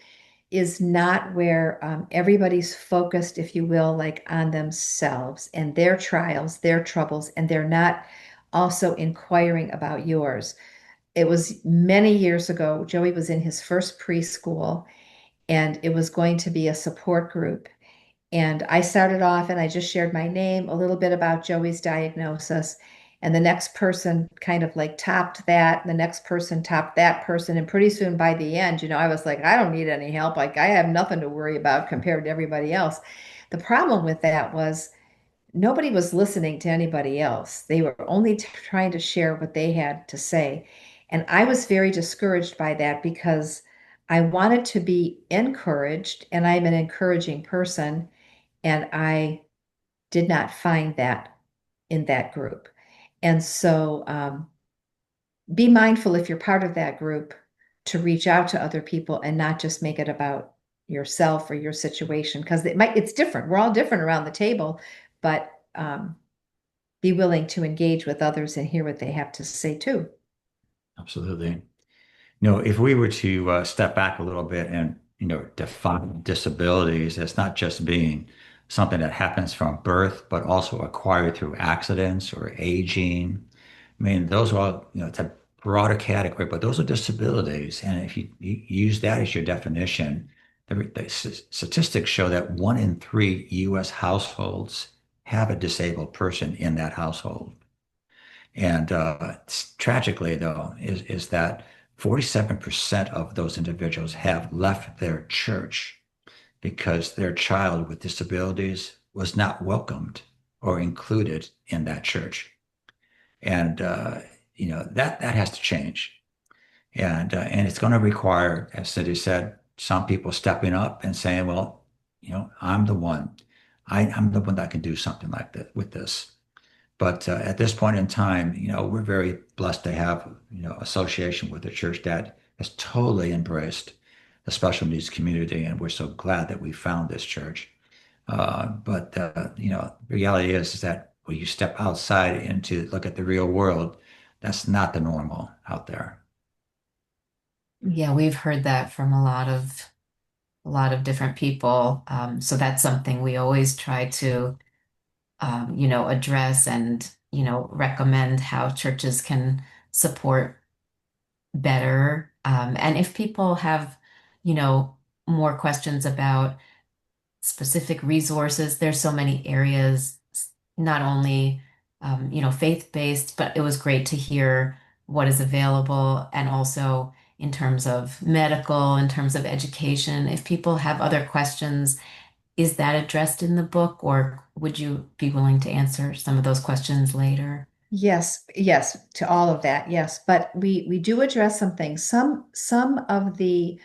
is not where everybody's focused, if you will, like on themselves and their trials, their troubles, and they're not also inquiring about yours. it was many years ago. Joey was in his first preschool, and it was going to be a support group. And I started off and I just shared my name, a little bit about Joey's diagnosis. And the next person kind of like topped that. And the next person topped that person. And pretty soon by the end, I was like, I don't need any help. Like, I have nothing to worry about compared to everybody else. The problem with that was nobody was listening to anybody else. They were only trying to share what they had to say. And I was very discouraged by that because I wanted to be encouraged, and I'm an encouraging person. And I did not find that in that group. And so be mindful if you're part of that group to reach out to other people and not just make it about yourself or your situation, because it's different. We're all different around the table, but be willing to engage with others and hear what they have to say too. Absolutely. If we were to step back a little bit and, define disabilities as not just being something that happens from birth, but also acquired through accidents or aging. I mean, those are all, it's a broader category, but those are disabilities. And if you use that as your definition, the statistics show that 1 in 3 U.S. households have a disabled person in that household. And tragically, though, is that 47% of those individuals have left their church because their child with disabilities was not welcomed or included in that church. And that has to change. And it's going to require, as Cindi said, some people stepping up and saying, well, I'm the one. I'm the one that can do something like that with this. But at this point in time, we're very blessed to have, association with a church that has totally embraced the special needs community, and we're so glad that we found this church. But the reality is that when you step outside and to look at the real world, that's not the normal out there. Yeah, we've heard that from a lot of different people. So that's something we always try to address and, recommend how churches can support better. And if people have, you know, more questions about specific resources, there's so many areas, not only, faith-based, but it was great to hear what is available and also in terms of medical, in terms of education. If people have other questions, is that addressed in the book, or would you be willing to answer some of those questions later? Yes, yes, to all of that, yes. But we do address some things. Some of the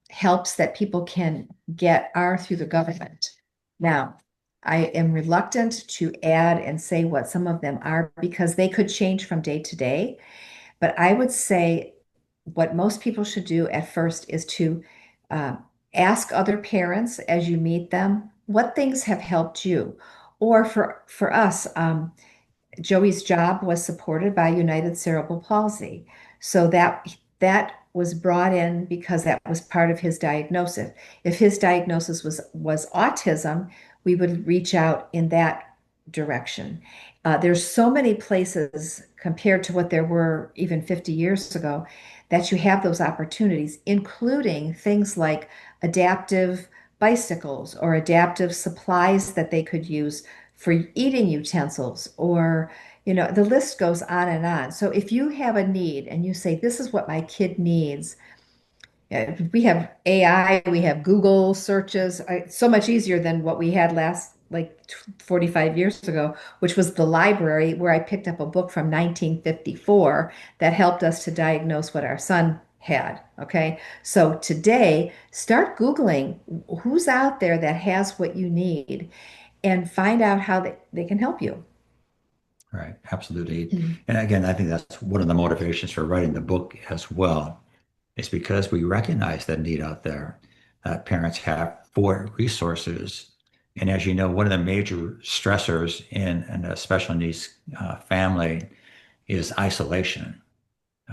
helps that people can get are through the government. Now, I am reluctant to add and say what some of them are because they could change from day to day. But I would say what most people should do at first is to uh, ask other parents as you meet them what things have helped you. Or for us, Joey's job was supported by United Cerebral Palsy. So that was brought in because that was part of his diagnosis. If his diagnosis was autism, we would reach out in that direction. There's so many places compared to what there were even 50 years ago that you have those opportunities, including things like adaptive bicycles or adaptive supplies that they could use for eating utensils, or the list goes on and on. So if you have a need and you say, this is what my kid needs, we have AI, we have Google searches, so much easier than what we had last, like 45 years ago, which was the library where I picked up a book from 1954 that helped us to diagnose what our son had. Okay. So today, start Googling who's out there that has what you need and find out how they can help you. Right, absolutely. Mhm. And again, I think that's one of the motivations for writing the book as well. It's because we recognize the need out there that parents have for resources. And as you know, one of the major stressors in a special needs family is isolation.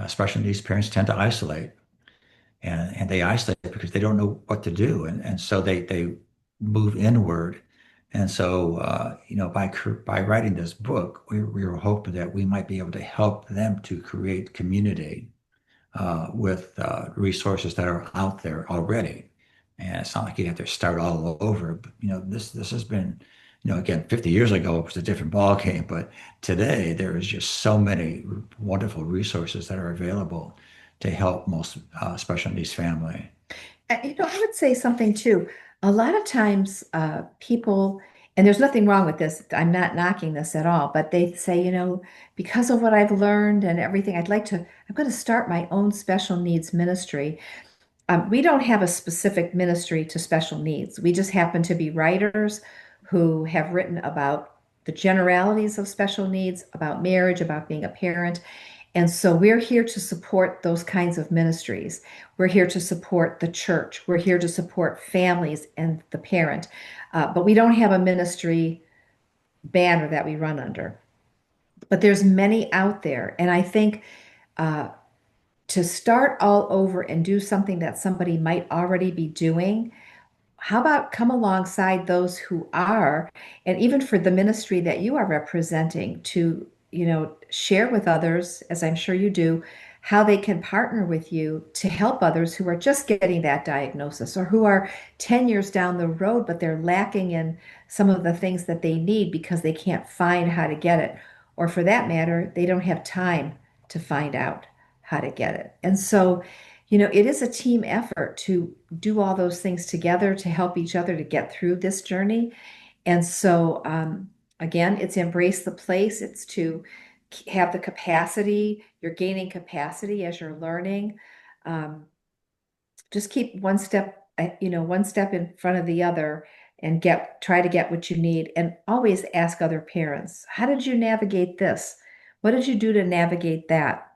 Special needs parents tend to isolate, and they isolate because they don't know what to do. And so they move inward And so, by writing this book, we were hoping that we might be able to help them to create community with resources that are out there already. And it's not like you have to start all over. But, this has been, again, 50 years ago, it was a different ball game. But today, there is just so many wonderful resources that are available to help most special needs family. I would say something too. A lot of times, people, and there's nothing wrong with this, I'm not knocking this at all, but they say, because of what I've learned and everything, I'm going to start my own special needs ministry. We don't have a specific ministry to special needs. We just happen to be writers who have written about the generalities of special needs, about marriage, about being a parent. And so we're here to support those kinds of ministries. We're here to support the church. We're here to support families and the parent. But we don't have a ministry banner that we run under. But there's many out there. And I think uh, to start all over and do something that somebody might already be doing, how about come alongside those who are, and even for the ministry that you are representing to, share with others, as I'm sure you do, how they can partner with you to help others who are just getting that diagnosis or who are 10 years down the road, but they're lacking in some of the things that they need because they can't find how to get it. Or for that matter, they don't have time to find out how to get it. And so, it is a team effort to do all those things together to help each other to get through this journey. And so, again, it's embrace the place. It's to have the capacity. You're gaining capacity as you're learning. Um, just keep one step in front of the other and try to get what you need. And always ask other parents, how did you navigate this? What did you do to navigate that?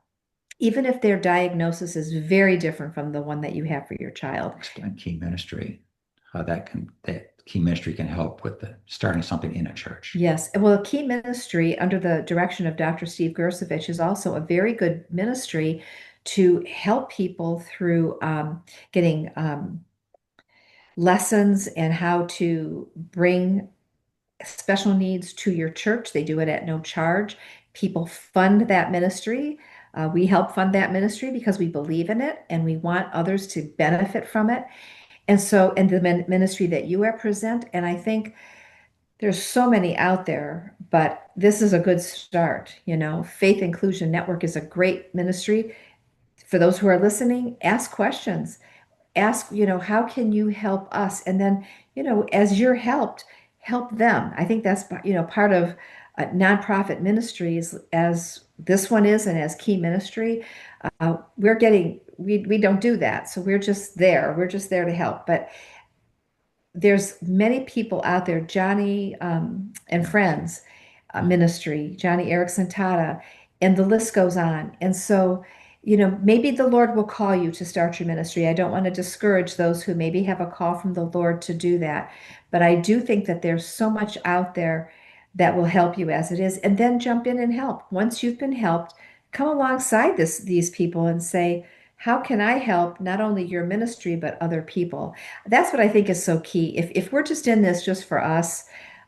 Even if their diagnosis is very different from the one that you have for your child. Explain key ministry, how that key ministry can help with starting something in a church. Yes. Well, key ministry under the direction of Dr. Steve Gersovich is also a very good ministry to help people through getting lessons and how to bring special needs to your church. They do it at no charge. People fund that ministry. We help fund that ministry because we believe in it and we want others to benefit from it. And so, and the ministry that you represent, and I think there's so many out there, but this is a good start. Faith Inclusion Network is a great ministry. For those who are listening, ask questions. Ask, how can you help us? And then, as you're helped, help them. I think that's, part of nonprofit ministries, as this one is, and as key ministry, we don't do that. So we're just there. We're just there to help. But there's many people out there, Johnny and Friends ministry, Johnny Erickson Tata, and the list goes on. And so, maybe the Lord will call you to start your ministry. I don't want to discourage those who maybe have a call from the Lord to do that. But I do think that there's so much out there that will help you as it is. And then jump in and help. Once you've been helped, come alongside these people and say, how can I help not only your ministry, but other people? That's what I think is so key. If we're just in this just for us,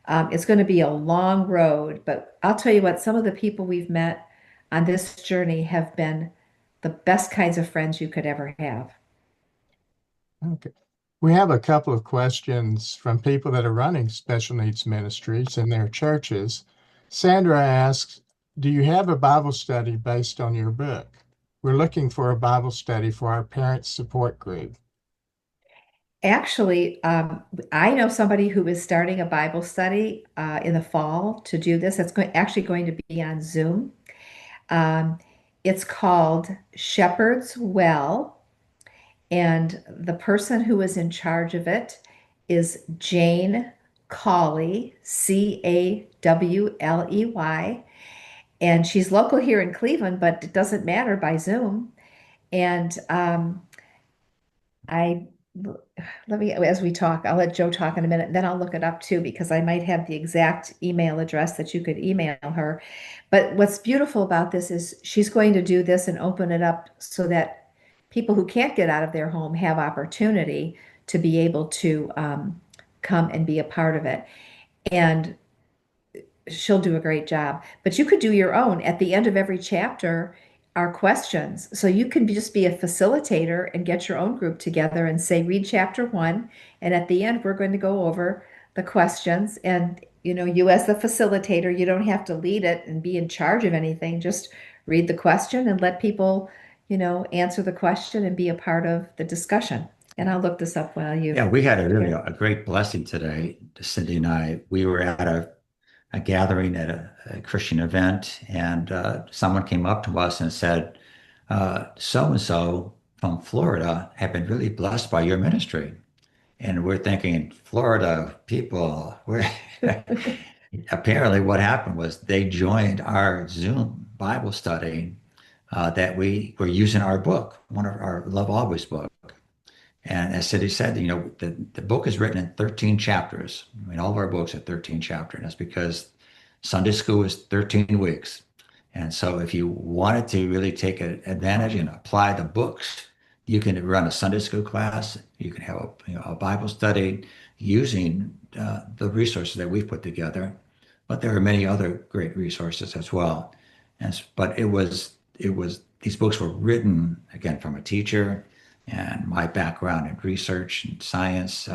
it's going to be a long road. But I'll tell you what, some of the people we've met on this journey have been the best kinds of friends you could ever have. Okay. We have a couple of questions from people that are running special needs ministries in their churches. Sandra asks, do you have a Bible study based on your book? We're looking for a Bible study for our parents support group. Actually, I know somebody who is starting a Bible study in the fall to do this. It's actually going to be on Zoom. It's called Shepherd's Well, and the person who is in charge of it is Jane Cawley, Cawley, and she's local here in Cleveland, but it doesn't matter by Zoom. And I let me, as we talk, I'll let Joe talk in a minute, and then I'll look it up too, because I might have the exact email address that you could email her. But what's beautiful about this is she's going to do this and open it up so that people who can't get out of their home have opportunity to be able to come and be a part of it. and she'll do a great job. But you could do your own. At the end of every chapter are questions. So you can just be a facilitator and get your own group together and say, read chapter one. And at the end, we're going to go over the questions. And, you as the facilitator, you don't have to lead it and be in charge of anything. Just read the question and let people, answer the question and be a part of the discussion. And I'll look this up while you. Yeah, we had a great blessing today, Cindy and I. We were at a gathering at a Christian event, and someone came up to us and said, so and so from Florida have been really blessed by your ministry. And we're thinking, Florida people, we're apparently what happened was they joined our Zoom Bible study that we were using our book, one of our Love Always book. And as Cindy said, the book is written in 13 chapters. I mean, all of our books are 13 chapters. And that's because Sunday school is 13 weeks. And so if you wanted to really take advantage and apply the books, you can run a Sunday school class. You can have a Bible study using the resources that we've put together. But there are many other great resources as well. But these books were written again from a teacher, and my background in research and science.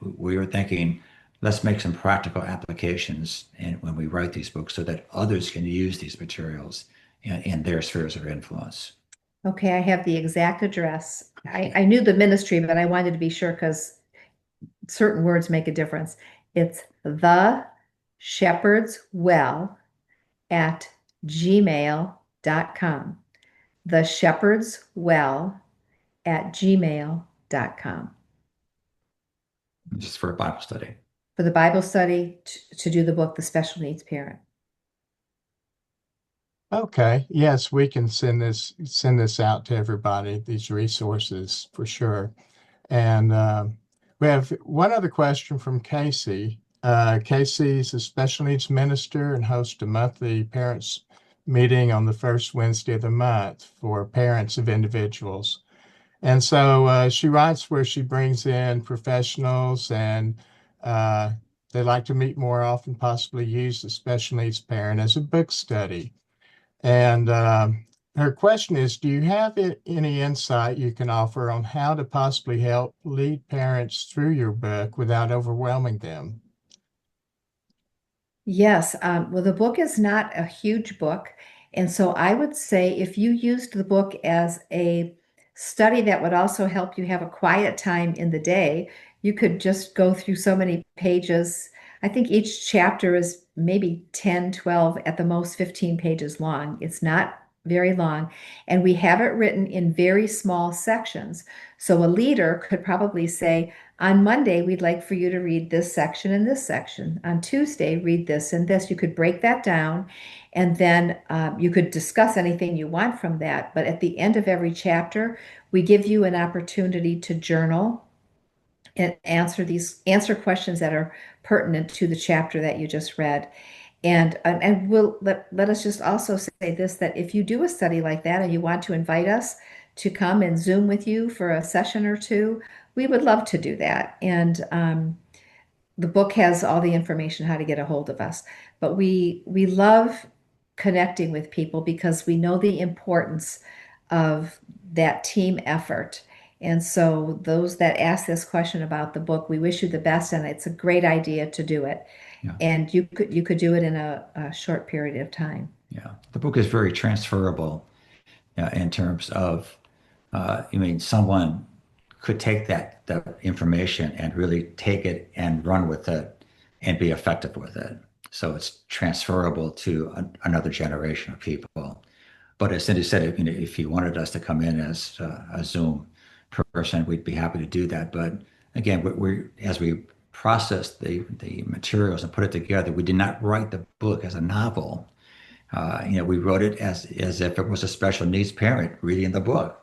We were thinking, let's make some practical applications when we write these books so that others can use these materials in their spheres of influence. Okay, I have the exact address. I knew the ministry, but I wanted to be sure because certain words make a difference. It's the Shepherd's Well at gmail.com. The Shepherd's Well at gmail.com. Just for a Bible study. For the Bible study to do the book, The Special Needs Parent. Okay. Yes, we can send this out to everybody, these resources for sure. And we have one other question from Casey. Casey's a special needs minister and hosts a monthly parents meeting on the first Wednesday of the month for parents of individuals. And so she writes where she brings in professionals and they like to meet more often, possibly use the special needs parent as a book study. And her question is, do you have any insight you can offer on how to possibly help lead parents through your book without overwhelming them? Yes, well, the book is not a huge book. And so I would say if you used the book as a study that would also help you have a quiet time in the day, you could just go through so many pages. I think each chapter is maybe 10, 12, at the most 15 pages long. It's not very long. And we have it written in very small sections. So a leader could probably say, on Monday, we'd like for you to read this section and this section. On Tuesday, read this and this. You could break that down, and then you could discuss anything you want from that. But at the end of every chapter, we give you an opportunity to journal and answer questions that are pertinent to the chapter that you just read. And we'll let us just also say this, that if you do a study like that and you want to invite us to come and Zoom with you for a session or two, we would love to do that. And the book has all the information how to get a hold of us. But we love connecting with people because we know the importance of that team effort. And so those that ask this question about the book, we wish you the best, and it's a great idea to do it. Yeah. And you could do it in a short period of time. Yeah, the book is very transferable in terms of, someone could take the information and really take it and run with it and be effective with it. So it's transferable to another generation of people. But as Cindy said, if you wanted us to come in as a Zoom person, we'd be happy to do that. But again, as we process the materials and put it together, we did not write the book as a novel. We wrote it as if it was a special needs parent reading the book.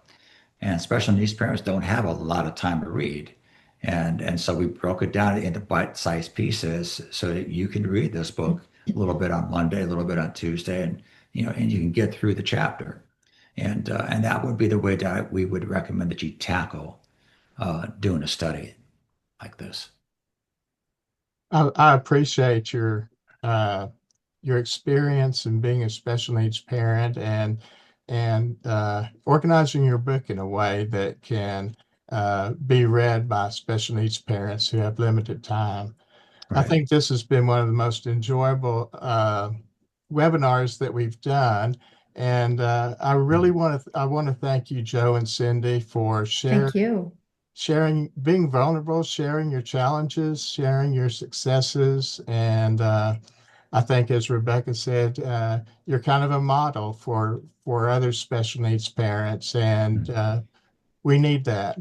And special needs parents don't have a lot of time to read. And so we broke it down into bite-sized pieces so that you can read this book a little bit on Monday, a little bit on Tuesday, and you can get through the chapter. And that would be the way that we would recommend that you tackle doing a study like this. I appreciate your experience in being a special needs parent and organizing your book in a way that can be read by special needs parents who have limited time. I Right. think this has been one of the most enjoyable webinars that we've done. And I really I want to thank you, Joe and Cindy, for Thank you. sharing, being vulnerable, sharing your challenges, sharing your successes. And I think, as Rebecca said, you're kind of a model for other special needs parents, and we need that.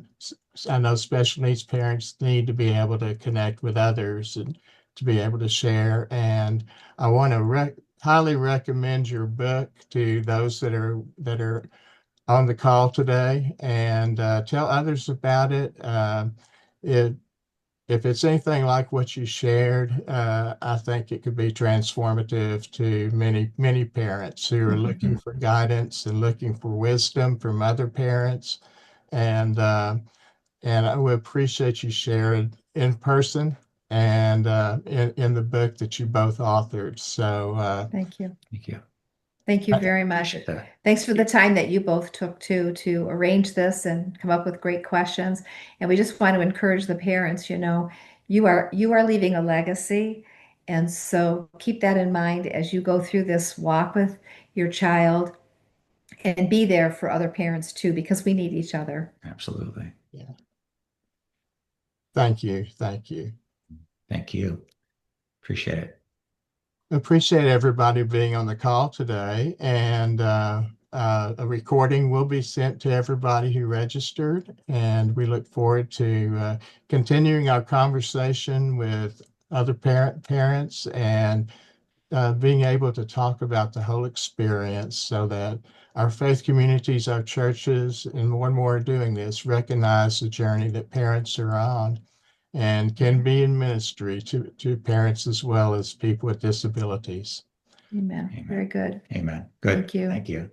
I know special needs parents need to be able to connect with others and to be able to share. And I want to highly recommend your book to those that are on the call today, and tell others about it. It if it's anything like what you shared, I think it could be transformative to many parents who are looking for guidance and looking for wisdom from other parents. And I would appreciate you sharing in person and in the book that you both authored. So Thank you. Thank you. Thank you I very much. appreciate that. Thanks for the time that you both took to arrange this and come up with great questions. And we just want to encourage the parents, you are leaving a legacy. And so keep that in mind as you go through this walk with your child and be there for other parents too, because we need each other. Absolutely. yeah, thank you, thank you. Thank you. Appreciate it. Appreciate everybody being on the call today, and a recording will be sent to everybody who registered, and we look forward to continuing our conversation with other parents and being able to talk about the whole experience so that our faith communities, our churches, and more are doing this, recognize the journey that parents are on and can be in ministry to parents as well as people with disabilities. Amen. Amen. Very good. Amen. Good. Thank you. Thank you.